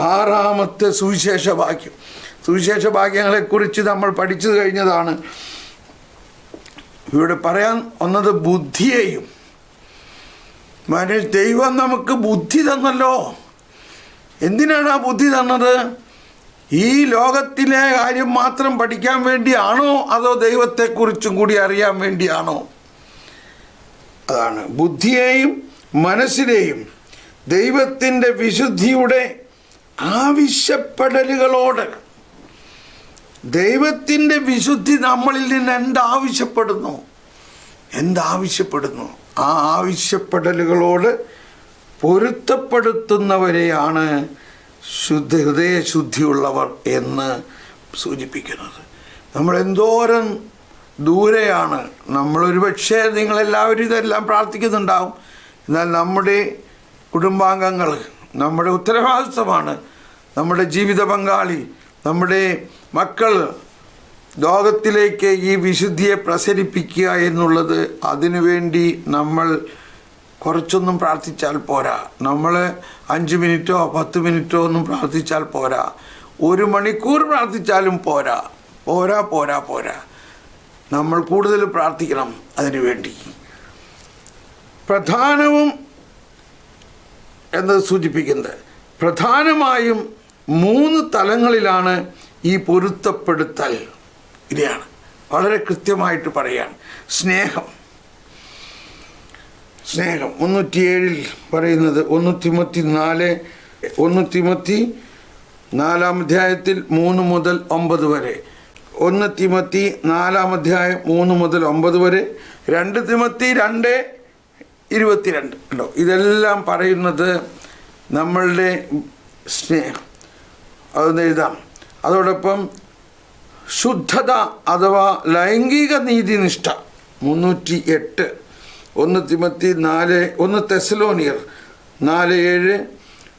Speaker 1: 6ാമത്തെ സുവിശേഷ ഭാഗ്യം. സുവിശേഷ ഭാഗ്യങ്ങളെക്കുറിച്ച് നമ്മൾ പഠിച്ചു കഴിഞ്ഞതാണ്. ഇവിടെ പറയാൻ വന്നത് ബുദ്ധിയെയും. ദൈവം നമുക്ക് ബുദ്ധി തന്നല്ലോ. എന്തിനാണ് ആ ബുദ്ധി തന്നത്? ഈ ലോകത്തിലെ കാര്യം മാത്രം പഠിക്കാൻ വേണ്ടിയാണോ, അതോ ദൈവത്തെക്കുറിച്ചും കൂടി അറിയാൻ വേണ്ടിയാണോ? അതാണ്. ബുദ്ധിയെയും മനസ്സിനെയും ദൈവത്തിൻ്റെ വിശുദ്ധിയുടെ ആവശ്യപ്പെടലുകളോട്. ദൈവത്തിൻ്റെ വിശുദ്ധി നമ്മളിൽ നിന്ന് എന്താവശ്യപ്പെടുന്നു ആ ആവശ്യപ്പെടലുകളോട് പൊരുത്തപ്പെടുത്തുന്നവരെയാണ് ഹൃദയശുദ്ധിയുള്ളവർ എന്ന് സൂചിപ്പിക്കുന്നത്. നമ്മൾ എന്തോരം ദൂരെയാണ്. നമ്മളൊരു പക്ഷേ നിങ്ങളെല്ലാവരും ഇതെല്ലാം പ്രാർത്ഥിക്കുന്നുണ്ടാവും. എന്നാൽ നമ്മുടെ കുടുംബാംഗങ്ങൾ, നമ്മുടെ ഉത്തരവാദിത്വമാണ്. നമ്മുടെ ജീവിത പങ്കാളി, നമ്മുടെ മക്കൾ ലോകത്തിലേക്ക് ഈ വിശുദ്ധിയെ പ്രസരിപ്പിക്കുക എന്നുള്ളത്. അതിനുവേണ്ടി നമ്മൾ കുറച്ചൊന്നും പ്രാർത്ഥിച്ചാൽ പോരാ. നമ്മൾ 5 മിനിറ്റോ 10 മിനിറ്റോ ഒന്നും പ്രാർത്ഥിച്ചാൽ പോരാ. 1 മണിക്കൂർ പ്രാർത്ഥിച്ചാലും പോരാ. നമ്മൾ കൂടുതൽ പ്രാർത്ഥിക്കണം അതിനു വേണ്ടി. പ്രധാനവും എന്നത് സൂചിപ്പിക്കുന്നത് പ്രധാനമായും 3 തലങ്ങളിലാണ് ഈ പൊരുത്തപ്പെടുത്തൽ. ഇതാണ് വളരെ കൃത്യമായിട്ട് പറയാൻ. സ്നേഹം 307 പറയുന്നത് 1 തിമോത്തി 4 അധ്യായത്തിൽ 3 മുതൽ 9 വരെ. 1 തിമോത്തി 4 അധ്യായം 3 മുതൽ 9 വരെ. 2 തിമോത്തി 2:22 ഉണ്ടോ. ഇതെല്ലാം പറയുന്നത് നമ്മളുടെ സ്നേഹം. അതൊന്ന് എഴുതാം. അതോടൊപ്പം ശുദ്ധത അഥവാ ലൈംഗിക നീതിനിഷ്ഠ 308. 1 തിമോത്തി 4, 1 തെസ്സലോനിയർ 4:7,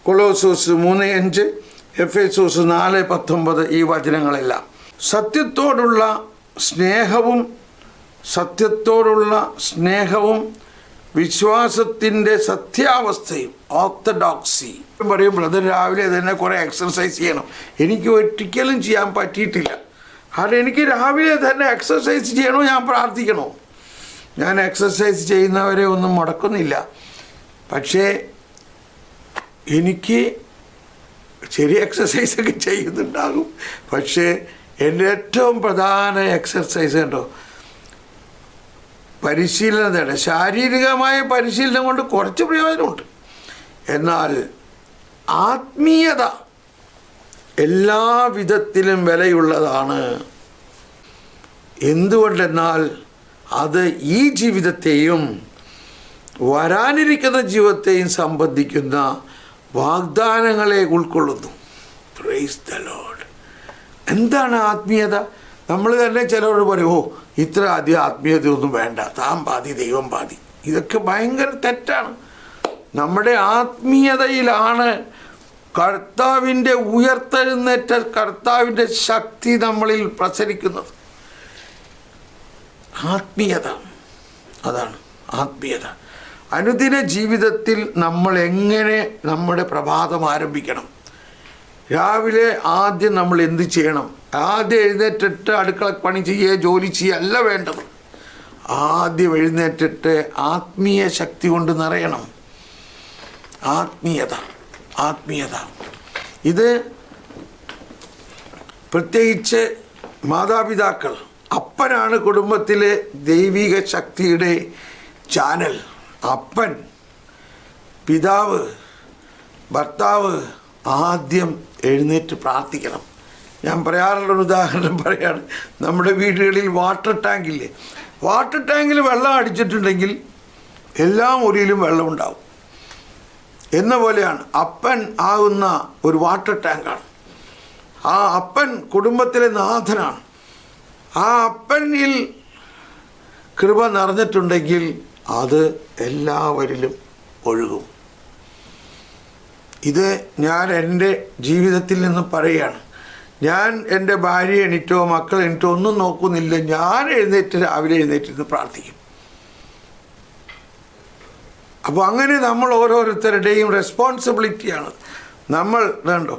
Speaker 1: കൊളോസോസ് 3:5, എഫേസോസ് 4:19. ഈ വചനങ്ങളെല്ലാം സത്യത്തോടുള്ള സ്നേഹവും സത്യത്തോടുള്ള സ്നേഹവും വിശ്വാസത്തിൻ്റെ സത്യാവസ്ഥയും ഓർത്തഡോക്സി പറയും. ബ്രദർ രാവിലെ തന്നെ കുറേ എക്സർസൈസ് ചെയ്യണം. എനിക്ക് ഒരിക്കലും ചെയ്യാൻ പറ്റിയിട്ടില്ല. കാരണം എനിക്ക് രാവിലെ തന്നെ എക്സർസൈസ് ചെയ്യണോ, ഞാൻ പ്രാർത്ഥിക്കണോ? ഞാൻ എക്സർസൈസ് ചെയ്യുന്നവരെ ഒന്നും മുടക്കുന്നില്ല. പക്ഷേ എനിക്ക് ചെറിയ എക്സർസൈസൊക്കെ ചെയ്യുന്നുണ്ടാകും. പക്ഷേ എൻ്റെ ഏറ്റവും പ്രധാന എക്സർസൈസ് കണ്ടോ, പരിശീലനമാണ്. ശാരീരികമായ പരിശീലനം കൊണ്ട് കുറച്ച് പ്രയോജനമുണ്ട്. എന്നാൽ ആത്മീയത എല്ലാ വിധത്തിലും വിലയുള്ളതാണ്. എന്തുകൊണ്ടെന്നാൽ അത് ഈ ജീവിതത്തെയും വരാനിരിക്കുന്ന ജീവിതത്തെയും സംബന്ധിക്കുന്ന വാഗ്ദാനങ്ങളെ ഉൾക്കൊള്ളുന്നു. Praise the Lord. എന്താണ് ആത്മീയത? നമ്മൾ തന്നെ ചിലരോട് പറയും, ഓ ഇത്ര അധികം ആത്മീയതയൊന്നും വേണ്ട, താൻ പാതി ദൈവം പാതി. ഇതൊക്കെ ഭയങ്കര തെറ്റാണ്. നമ്മുടെ ആത്മീയതയിലാണ് കർത്താവിൻ്റെ ഉയർത്തെഴുന്നേറ്റ കർത്താവിൻ്റെ ശക്തി നമ്മളിൽ പ്രസരിക്കുന്നത്. ആത്മീയത, അതാണ് ആത്മീയത. അനുദിന ജീവിതത്തിൽ നമ്മൾ എങ്ങനെ നമ്മുടെ പ്രഭാതം ആരംഭിക്കണം? രാവിലെ ആദ്യം നമ്മൾ എന്ത് ചെയ്യണം? ആദ്യം എഴുന്നേറ്റിട്ട് അടുക്കള പണി ചെയ്യുക, ജോലി ചെയ്യുക അല്ല വേണ്ടത്. ആദ്യം എഴുന്നേറ്റിട്ട് ആത്മീയ ശക്തി കൊണ്ട് നിറയണം. ആത്മീയത, ആത്മീയത. ഇത് പ്രത്യേകിച്ച് മാതാപിതാക്കൾ, അപ്പനാണ് കുടുംബത്തിലെ ദൈവിക ശക്തിയുടെ ചാനൽ. അപ്പൻ, പിതാവ്, ഭർത്താവ് ആദ്യം എഴുന്നേറ്റ് പ്രാർത്ഥിക്കണം. ഞാൻ പറയാറുള്ളൊരു ഉദാഹരണം പറയാണ്. നമ്മുടെ വീടുകളിൽ വാട്ടർ ടാങ്കില്ലേ, വാട്ടർ ടാങ്കിൽ വെള്ളം അടിച്ചിട്ടുണ്ടെങ്കിൽ എല്ലാ മുറിയിലും വെള്ളമുണ്ടാവും എന്ന പോലെയാണ് അപ്പൻ ആകുന്ന ഒരു വാട്ടർ ടാങ്കാണ്. ആ അപ്പൻ കുടുംബത്തിലെ നാഥനാണ്. ആ അപ്പനിൽ കൃപ നിറഞ്ഞിട്ടുണ്ടെങ്കിൽ അത് എല്ലാവരിലും ഒഴുകും. ഇത് ഞാൻ എൻ്റെ ജീവിതത്തിൽ നിന്ന് പറയുകയാണ്. ഞാൻ എൻ്റെ ഭാര്യ എണീറ്റോ മക്കൾ എണീറ്റോ ഒന്നും നോക്കുന്നില്ല. ഞാൻ രാവിലെ എഴുന്നേറ്റിരുന്ന് പ്രാർത്ഥിക്കും. അപ്പോൾ അങ്ങനെ നമ്മൾ ഓരോരുത്തരുടെയും റെസ്പോൺസിബിലിറ്റിയാണ്. നമ്മൾ വേണ്ടോ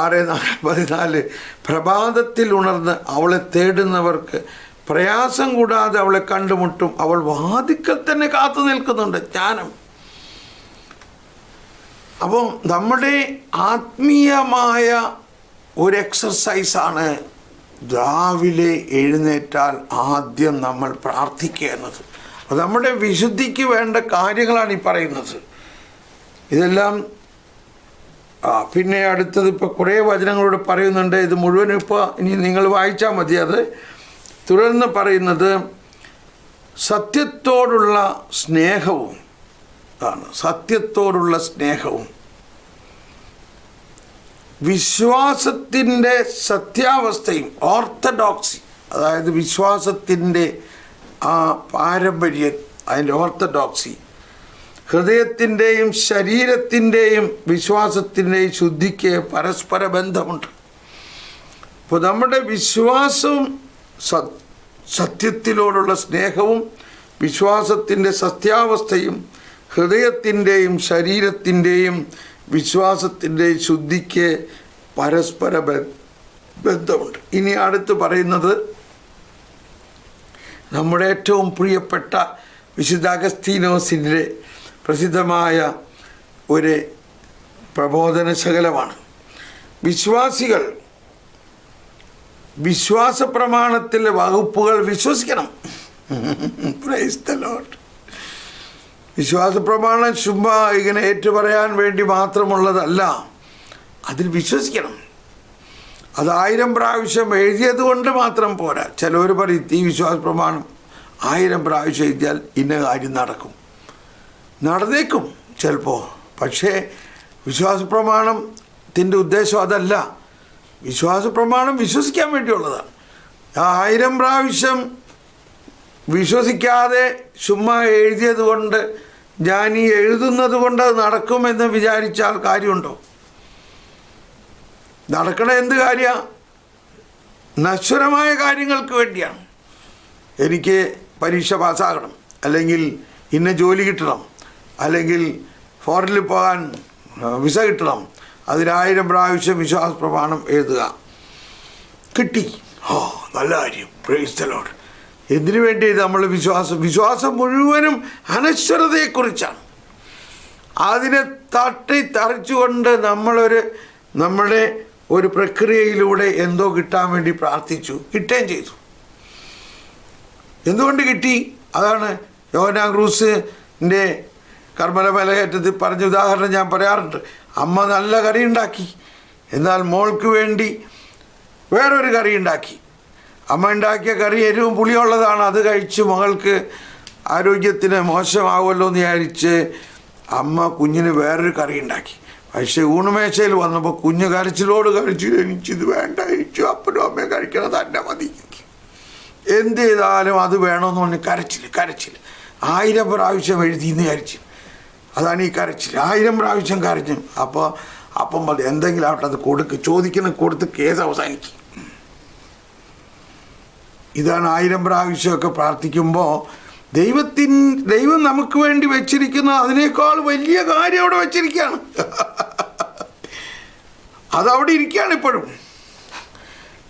Speaker 1: 6:14 പ്രഭാതത്തിൽ ഉണർന്ന് അവളെ തേടുന്നവർക്ക് പ്രയാസം കൂടാതെ അവളെ കണ്ടുമുട്ടും. അവൾ വാതിക്കൽ തന്നെ കാത്തു നിൽക്കുന്നുണ്ട്. ജ്ഞാനം. അപ്പോൾ നമ്മുടെ ആത്മീയമായ ഒരു എക്സർസൈസാണ് രാവിലെ എഴുന്നേറ്റാൽ ആദ്യം നമ്മൾ പ്രാർത്ഥിക്കുക എന്നത്. അത് നമ്മുടെ വിശുദ്ധിക്ക് വേണ്ട കാര്യങ്ങളാണ് ഈ പറയുന്നത്. ഇതെല്ലാം പിന്നെ അടുത്തത് ഇപ്പോൾ കുറേ വചനങ്ങളോട് പറയുന്നുണ്ട്. ഇത് മുഴുവനും ഇപ്പോൾ ഇനി നിങ്ങൾ വായിച്ചാൽ മതി. അത് തുടർന്ന് പറയുന്നത് സത്യത്തോടുള്ള സ്നേഹവും ആണ്. സത്യത്തോടുള്ള സ്നേഹവും വിശ്വാസത്തിൻ്റെ സത്യാവസ്ഥയും ഓർത്തഡോക്സി, അതായത് വിശ്വാസത്തിൻ്റെ ആ പാരമ്പര്യം, അതിൻ്റെ ഓർത്തഡോക്സി, ഹൃദയത്തിൻ്റെയും ശരീരത്തിൻ്റെയും വിശ്വാസത്തിൻ്റെയും ശുദ്ധിക്ക് പരസ്പര ബന്ധമുണ്ട്. അപ്പോൾ നമ്മുടെ വിശ്വാസവും സത്യത്തിലോടുള്ള സ്നേഹവും വിശ്വാസത്തിൻ്റെ സത്യാവസ്ഥയും ഹൃദയത്തിൻ്റെയും ശരീരത്തിൻ്റെയും വിശ്വാസത്തിൻ്റെയും ശുദ്ധിക്ക് പരസ്പര ബന്ധമുണ്ട്. ഇനി അടുത്ത് പറയുന്നത് നമ്മുടെ ഏറ്റവും പ്രിയപ്പെട്ട വിശുദ്ധ അഗസ്തീനോസിൻ്റെ പ്രസിദ്ധമായ ഒരു പ്രബോധന ശകലമാണ്. വിശ്വാസികൾ വിശ്വാസ പ്രമാണത്തിലെ വകുപ്പുകൾ വിശ്വസിക്കണം. Praise the Lord. വിശ്വാസ പ്രമാണം ചുമ്മാ ഇങ്ങനെ ഏറ്റുപറയാൻ വേണ്ടി മാത്രമുള്ളതല്ല, അതിൽ വിശ്വസിക്കണം. അത് 1000 പ്രാവശ്യം എഴുതിയത് കൊണ്ട് മാത്രം പോരാ. ചിലവർ പറയും ഈ വിശ്വാസ പ്രമാണം 1000 പ്രാവശ്യം എഴുതിയാൽ ഇന്ന കാര്യം നടക്കും. നടന്നേക്കും ചിലപ്പോൾ. പക്ഷേ വിശ്വാസ പ്രമാണത്തിൻ്റെ ഉദ്ദേശം അതല്ല. വിശ്വാസ പ്രമാണം വിശ്വസിക്കാൻ വേണ്ടിയുള്ളതാണ്. 1000 പ്രാവശ്യം വിശ്വസിക്കാതെ ചുമ്മാ എഴുതിയത് കൊണ്ട്, ഞാൻ ഈ എഴുതുന്നത് കൊണ്ട് അത് നടക്കുമെന്ന് വിചാരിച്ചാൽ കാര്യമുണ്ടോ? നടക്കണ എന്ത് കാര്യമാണ്? നശ്വരമായ കാര്യങ്ങൾക്ക് വേണ്ടിയാണ്. എനിക്ക് പരീക്ഷ പാസ്സാകണം, അല്ലെങ്കിൽ ഇന്ന ജോലി കിട്ടണം, അല്ലെങ്കിൽ ഫോറിനിൽ പോകാൻ വിസ കിട്ടണം, അതിന് 1000 പ്രാവശ്യം വിശ്വാസ പ്രമാണം എഴുതുക. കിട്ടി, നല്ല കാര്യം, പ്രൈസ് ദി ലോർഡ്. എന്തിനു വേണ്ടി നമ്മൾ വിശ്വാസം മുഴുവനും അനശ്വരതയെക്കുറിച്ചാണ്. അതിനെ തട്ടിത്തറിച്ചുകൊണ്ട് നമ്മുടെ ഒരു പ്രക്രിയയിലൂടെ എന്തോ കിട്ടാൻ വേണ്ടി പ്രാർത്ഥിച്ചു, കിട്ടുകയും ചെയ്തു. എന്തുകൊണ്ട് കിട്ടി? അതാണ് യോഹന്നാൻ ക്രൂസിൻ്റെ കർമ്മല മലകയറ്റത്തിൽ പറഞ്ഞ ഉദാഹരണം ഞാൻ പറയാറുണ്ട്. അമ്മ നല്ല കറി ഉണ്ടാക്കി, എന്നാൽ മോൾക്ക് വേണ്ടി വേറൊരു കറി ഉണ്ടാക്കി. അമ്മ ഉണ്ടാക്കിയ കറി എരിവും പുളിയുള്ളതാണ്, അത് കഴിച്ച് മകൾക്ക് ആരോഗ്യത്തിന് മോശമാവുമല്ലോ എന്ന് വിചാരിച്ച് അമ്മ കുഞ്ഞിന് വേറൊരു കറി ഉണ്ടാക്കി. പക്ഷേ ഊണുമേശയിൽ വന്നപ്പോൾ കുഞ്ഞ് കരച്ചിലോട് കഴിച്ചു, എനിക്കിത് വേണ്ട, കഴിച്ചു, അപ്പനും അമ്മയും കഴിക്കണം തന്നെ മതി. എന്ത് ചെയ്താലും അത് വേണമെന്ന് പറഞ്ഞ് കരച്ചിൽ 1000 പ്രാവശ്യം എഴുതിയെന്ന് വിചാരിച്ചു. അതാണ് ഈ കരച്ചിൽ. 1000 പ്രാവശ്യം കരഞ്ഞു. അപ്പം മതി, എന്തെങ്കിലും ആവട്ടെ, അത് കൊടുത്ത് കേസ് അവസാനിക്കും. ഇതാണ് 1000 പ്രാവശ്യമൊക്കെ പ്രാർത്ഥിക്കുമ്പോൾ ദൈവം നമുക്ക് വേണ്ടി വെച്ചിരിക്കുന്ന അതിനേക്കാൾ വലിയ കാര്യം അവിടെ വെച്ചിരിക്കുകയാണ്. അതവിടെ ഇരിക്കുകയാണ് ഇപ്പോഴും.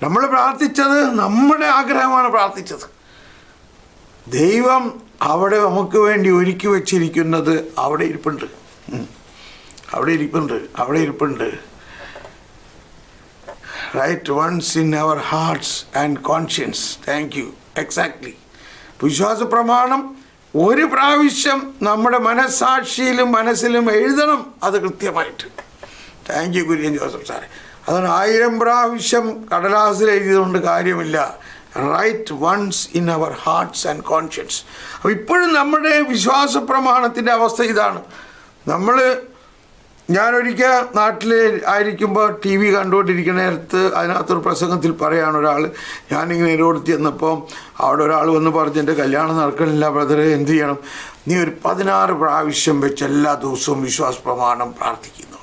Speaker 1: നമ്മൾ പ്രാർത്ഥിച്ചത് നമ്മുടെ ആഗ്രഹമാണ് പ്രാർത്ഥിച്ചത്. ദൈവം അവിടെ നമുക്ക് വേണ്ടി ഒരുക്കി വച്ചിരിക്കുന്നത് അവിടെ ഇരിപ്പുണ്ട്. Write once in our hearts and conscience. Thank you. Exactly. വിശ്വാസ പ്രമാണം ഒരു പ്രാവശ്യം നമ്മുടെ മനസ്സാക്ഷിയിലും മനസ്സിലും എഴുതണം, അത് കൃത്യമായിട്ട്. താങ്ക് യു കുര്യൻ ജോസഫ് സാറേ. അതാണ് 1000 പ്രാവശ്യം കടലാസിൽ എഴുതിയതുകൊണ്ട് കാര്യമില്ല. Write once in our hearts and conscience. അപ്പോൾ ഇപ്പോഴും നമ്മുടെ വിശ്വാസ പ്രമാണത്തിൻ്റെ അവസ്ഥ ഇതാണ്. ഞാനൊരിക്കൽ നാട്ടിൽ ആയിരിക്കുമ്പോൾ TV കണ്ടുകൊണ്ടിരിക്കുന്ന നേരത്ത് അതിനകത്തൊരു പ്രസംഗത്തിൽ പറയാണ് ഒരാൾ, ഞാനിങ്ങനെ എരോടുത്ത് ചെന്നപ്പോൾ അവിടെ ഒരാൾ വന്ന് പറഞ്ഞു, എൻ്റെ കല്യാണം നടക്കണില്ല ബ്രദറെ, എന്ത് ചെയ്യണം? നീ ഒരു 16 പ്രാവശ്യം വെച്ച് എല്ലാ ദിവസവും വിശ്വാസ പ്രമാണം പ്രാർത്ഥിക്കുന്നു.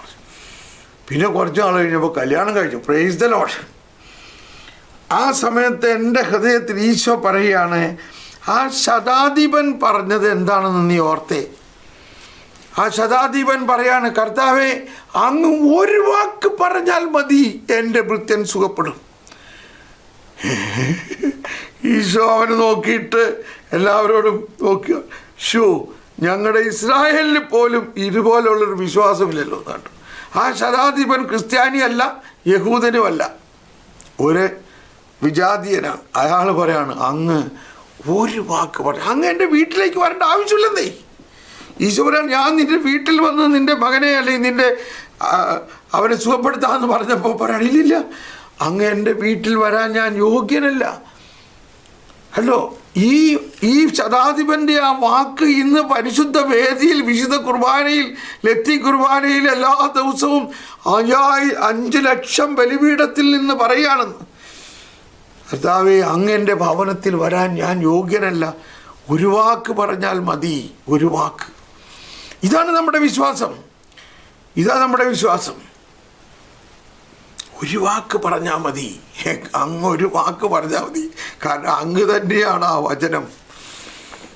Speaker 1: പിന്നെ കുറച്ച് നാൾ കഴിഞ്ഞപ്പോൾ കല്യാണം കഴിച്ചു. Praise the Lord. ആ സമയത്ത് എൻ്റെ ഹൃദയത്തിൽ ഈശോ പറയുകയാണ്, ആ ശതാധിപൻ പറഞ്ഞത് എന്താണെന്ന് നീ ഓർത്തേ? ആ ശതാധിപൻ പറയാണ്, കർത്താവേ, അങ്ങ് ഒരു വാക്ക് പറഞ്ഞാൽ മതി, എൻ്റെ ഭൃത്യൻ സുഖപ്പെടും. ഈശോ അവന് നോക്കിയിട്ട് എല്ലാവരോടും നോക്കുക, ഞങ്ങളുടെ ഇസ്രായേലിൽ പോലും ഇതുപോലുള്ളൊരു വിശ്വാസമില്ലല്ലോ എന്നാണ്. ആ ശതാധിപൻ ക്രിസ്ത്യാനിയല്ല, യഹൂദനുമല്ല, ഒരു വിജാതീയനാണ്. അയാൾ പറയാണ്, അങ്ങ് ഒരു വാക്ക് പറഞ്ഞു, അങ്ങ് എൻ്റെ വീട്ടിലേക്ക് വരേണ്ട ആവശ്യമില്ലെന്നേ. ഈശോ പറയാൻ, ഞാൻ നിൻ്റെ വീട്ടിൽ വന്ന് നിൻ്റെ മകനെ അല്ലെങ്കിൽ അവനെ സുഖപ്പെടുത്താമെന്ന് പറഞ്ഞപ്പോൾ പറയണം, ഇല്ലില്ല, അങ്ങ് എൻ്റെ വീട്ടിൽ വരാൻ ഞാൻ യോഗ്യനല്ല. ഹലോ, ഈ ശതാധിപൻ്റെ ആ വാക്ക് ഇന്ന് പരിശുദ്ധ വേദിയിൽ, വിശുദ്ധ കുർബാനയിൽ, ലത്തി കുർബാനയിൽ എല്ലാ ദിവസവും 5 ലക്ഷം ബലിപീഠത്തിൽ നിന്ന് പറയുകയാണെന്ന്. കർത്താവേ, അങ്ങ് എൻ്റെ ഭവനത്തിൽ വരാൻ ഞാൻ യോഗ്യനല്ല, ഒരു വാക്ക് പറഞ്ഞാൽ മതി, ഒരു വാക്ക്. ഇതാണ് നമ്മുടെ വിശ്വാസം. ഒരു വാക്ക് പറഞ്ഞാൽ മതി, അങ്ങ് ഒരു വാക്ക് പറഞ്ഞാൽ മതി, കാരണം അങ്ങ് തന്നെയാണ് ആ വചനം.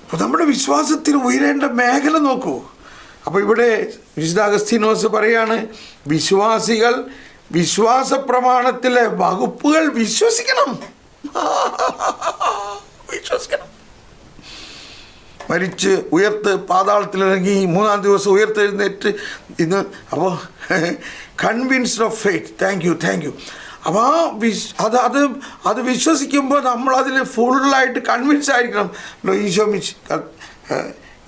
Speaker 1: അപ്പോൾ നമ്മുടെ വിശ്വാസത്തിൽ ഉയരേണ്ട മേഖല നോക്കൂ. അപ്പോൾ ഇവിടെ വിശുദ്ധ അഗസ്തീനോസ് പറയാണ്, വിശ്വാസികൾ വിശ്വാസ പ്രമാണത്തിലെ വകുപ്പുകൾ വിശ്വസിക്കണം. മരിച്ച് ഉയർത്ത് പാതാളത്തിലിറങ്ങി 3-ാം ദിവസം ഉയർത്തെഴുന്നേറ്റ് ഇന്ന്. അപ്പോൾ convinced of faith. Thank you. അപ്പോൾ അത് വിശ്വസിക്കുമ്പോൾ നമ്മളതിൽ ഫുള്ളായിട്ട് കൺവിൻസ് ആയിരിക്കണം.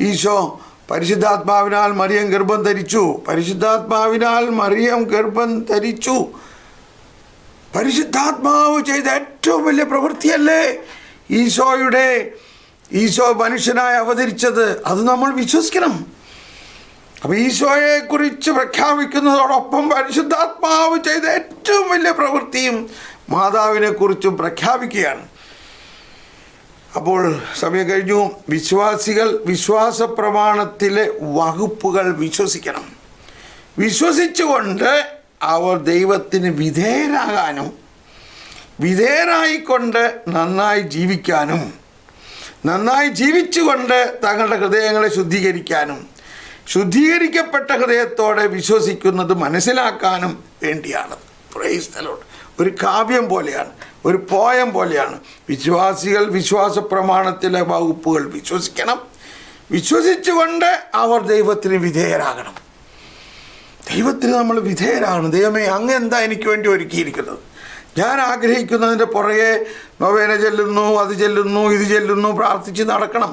Speaker 1: ഈശോ പരിശുദ്ധാത്മാവിനാൽ മറിയം ഗർഭം ധരിച്ചു. പരിശുദ്ധാത്മാവ് ചെയ്ത ഏറ്റവും വലിയ പ്രവൃത്തിയല്ലേ ഈശോ മനുഷ്യനായി അവതരിച്ചത്. അത് നമ്മൾ വിശ്വസിക്കണം. അപ്പോൾ ഈശോയെക്കുറിച്ച് പ്രഖ്യാപിക്കുന്നതോടൊപ്പം പരിശുദ്ധാത്മാവ് ചെയ്ത ഏറ്റവും വലിയ പ്രവൃത്തിയും മാതാവിനെക്കുറിച്ചും പ്രഖ്യാപിക്കുകയാണ്. അപ്പോൾ സമയം കഴിഞ്ഞു. വിശ്വാസികൾ വിശ്വാസ പ്രമാണത്തിലെ വകുപ്പുകൾ വിശ്വസിക്കണം. വിശ്വസിച്ചുകൊണ്ട് അവർ ദൈവത്തിന് വിധേയരാകാനും വിധേയരായിക്കൊണ്ട് നന്നായി ജീവിക്കാനും നന്നായി ജീവിച്ചുകൊണ്ട് തങ്ങളുടെ ഹൃദയങ്ങളെ ശുദ്ധീകരിക്കാനും ശുദ്ധീകരിക്കപ്പെട്ട ഹൃദയത്തോടെ വിശ്വസിക്കുന്നത് മനസ്സിലാക്കാനും വേണ്ടിയാണ്. Praise the Lord. ഒരു കാവ്യം പോലെയാണ്, ഒരു പോയം പോലെയാണ്. വിശ്വാസികൾ വിശ്വാസ പ്രമാണത്തിലെ വകുപ്പുകൾ വിശ്വസിക്കണം. വിശ്വസിച്ചുകൊണ്ട് അവർ ദൈവത്തിന് വിധേയരാകണം. ദൈവത്തിന് നമ്മൾ വിധേയരാകണം. ദൈവമേ, അങ്ങ് എന്താ എനിക്ക് വേണ്ടി ഒരുക്കിയിരിക്കുന്നത്? ഞാൻ ആഗ്രഹിക്കുന്നതിൻ്റെ പുറകെ നൊവേന ചെല്ലുന്നു, അത് ചെല്ലുന്നു, ഇത് ചെല്ലുന്നു, പ്രാർത്ഥിച്ച് നടക്കണം.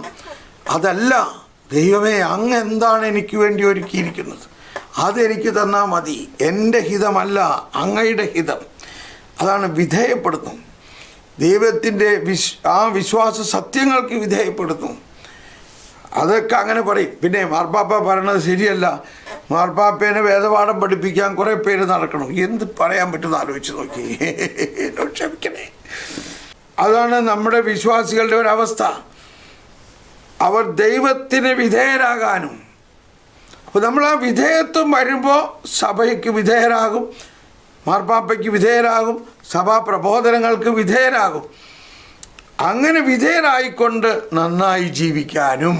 Speaker 1: അതല്ല, ദൈവമേ, അങ്ങ് എന്താണ് എനിക്ക് വേണ്ടി ഒരുക്കിയിരിക്കുന്നത്? അതെനിക്ക് തന്നാൽ മതി. എൻ്റെ ഹിതമല്ല, അങ്ങയുടെ ഹിതം. അതാണ് വിധേയപ്പെടുന്നു. ദൈവത്തിൻ്റെ ആ വിശ്വാസ സത്യങ്ങൾക്ക് വിധേയപ്പെടുന്നു. അതൊക്കെ അങ്ങനെ പറയും. പിന്നെ മാർപ്പാപ്പ പറയണത് ശരിയല്ല, മാർപ്പാപ്പേനെ വേദപാഠം പഠിപ്പിക്കാൻ കുറേ പേര് നടക്കണം. എന്ത് പറയാൻ പറ്റുമെന്ന് ആലോചിച്ച് നോക്കി. എന്നോട് ക്ഷമിക്കണേ. അതാണ് നമ്മുടെ വിശ്വാസികളുടെ ഒരവസ്ഥ. അവർ ദൈവത്തിന് വിധേയരാകാനും, അപ്പോൾ നമ്മൾ ആ വിധേയത്വം വരുമ്പോൾ സഭയ്ക്ക് വിധേയരാകും, മാർപ്പാപ്പയ്ക്ക് വിധേയരാകും, സഭാ പ്രബോധനങ്ങൾക്ക് വിധേയരാകും. അങ്ങനെ വിധേയരായിക്കൊണ്ട് നന്നായി ജീവിക്കാനും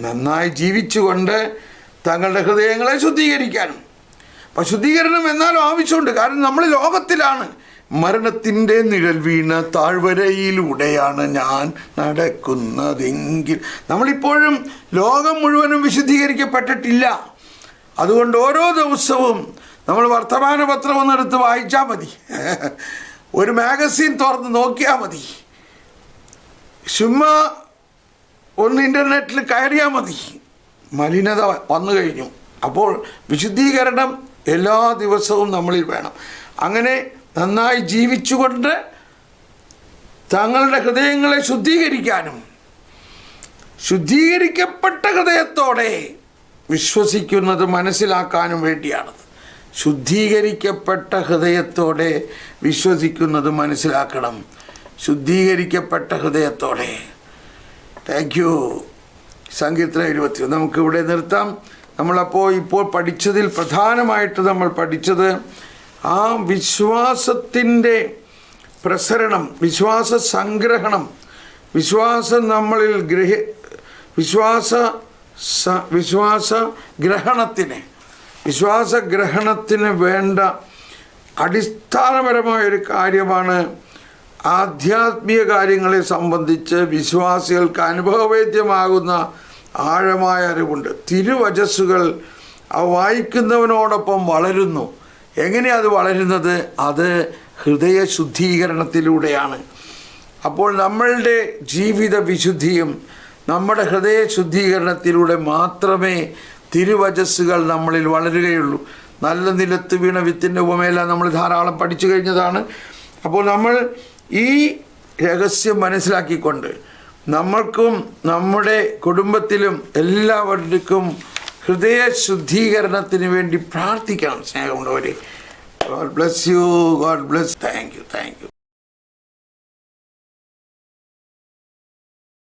Speaker 1: നന്നായി ജീവിച്ചുകൊണ്ട് തങ്ങളുടെ ഹൃദയങ്ങളെ ശുദ്ധീകരിക്കാനും. അപ്പം ശുദ്ധീകരണം എന്നാലും ആവശ്യമുണ്ട്. കാരണം നമ്മൾ ലോകത്തിലാണ്. മരണത്തിൻ്റെ നിഴൽ വീണ താഴ്വരയിലൂടെയാണ് ഞാൻ നടക്കുന്നതെങ്കിൽ നമ്മളിപ്പോഴും ലോകം മുഴുവനും വിശുദ്ധീകരിക്കപ്പെട്ടിട്ടില്ല. അതുകൊണ്ട് ഓരോ ദിവസവും നമ്മൾ വർത്തമാന പത്രം ഒന്നെടുത്ത് വായിച്ചാൽ മതി, ഒരു മാഗസിൻ തുറന്ന് നോക്കിയാൽ മതി, ചുമ്മാ ഒന്ന് ഇൻ്റർനെറ്റിൽ കയറിയാൽ മതി, മലിനത വന്നു കഴിഞ്ഞു. അപ്പോൾ വിശുദ്ധീകരണം എല്ലാ ദിവസവും നമ്മളിൽ വേണം. അങ്ങനെ നന്നായി ജീവിച്ചുകൊണ്ട് തങ്ങളുടെ ഹൃദയങ്ങളെ ശുദ്ധീകരിക്കാനും ശുദ്ധീകരിക്കപ്പെട്ട ഹൃദയത്തോടെ വിശ്വസിക്കുന്നത് മനസ്സിലാക്കാനും വേണ്ടിയാണത്. ശുദ്ധീകരിക്കപ്പെട്ട ഹൃദയത്തോടെ വിശ്വസിക്കുന്നത് മനസ്സിലാക്കണം. ശുദ്ധീകരിക്കപ്പെട്ട ഹൃദയത്തോടെ. Thank you. സങ്കീർത്തനം 21 നമുക്കിവിടെ നിർത്താം. ഇപ്പോൾ പഠിച്ചതിൽ പ്രധാനമായിട്ട് നമ്മൾ പഠിച്ചത് ആ വിശ്വാസത്തിൻ്റെ പ്രസരണം, വിശ്വാസ സംഗ്രഹണം, വിശ്വാസം നമ്മളിൽ വിശ്വാസഗ്രഹണത്തിന് വേണ്ട അടിസ്ഥാനപരമായൊരു കാര്യമാണ് ആധ്യാത്മിക കാര്യങ്ങളെ സംബന്ധിച്ച് വിശ്വാസികൾക്ക് അനുഭവവേദ്യമാകുന്ന ആഴമായ അറിവുണ്ട്. തിരുവചസ്സുകൾ വായിക്കുന്നവനോടൊപ്പം വളരുന്നു. എങ്ങനെയാണ് അത് വളരുന്നത്? അത് ഹൃദയ ശുദ്ധീകരണത്തിലൂടെയാണ്. അപ്പോൾ നമ്മളുടെ ജീവിത വിശുദ്ധിയും നമ്മുടെ ഹൃദയ ശുദ്ധീകരണത്തിലൂടെ മാത്രമേ തിരുവചസ്സുകൾ നമ്മളിൽ വളരുകയുള്ളൂ. നല്ല നിലത്ത് വീണ വിത്തിൻ്റെ ഉപമയെല്ലാം നമ്മൾ ധാരാളം പഠിച്ചു കഴിഞ്ഞതാണ്. അപ്പോൾ നമ്മൾ ഈ രഹസ്യം മനസ്സിലാക്കിക്കൊണ്ട് നമ്മൾക്കും നമ്മുടെ കുടുംബത്തിലും എല്ലാവർക്കും ഹൃദയ ശുദ്ധീകരണത്തിന് വേണ്ടി പ്രാർത്ഥിക്കണം. സ്നേഹമുള്ളവരെ, God bless you. God bless. Thank you.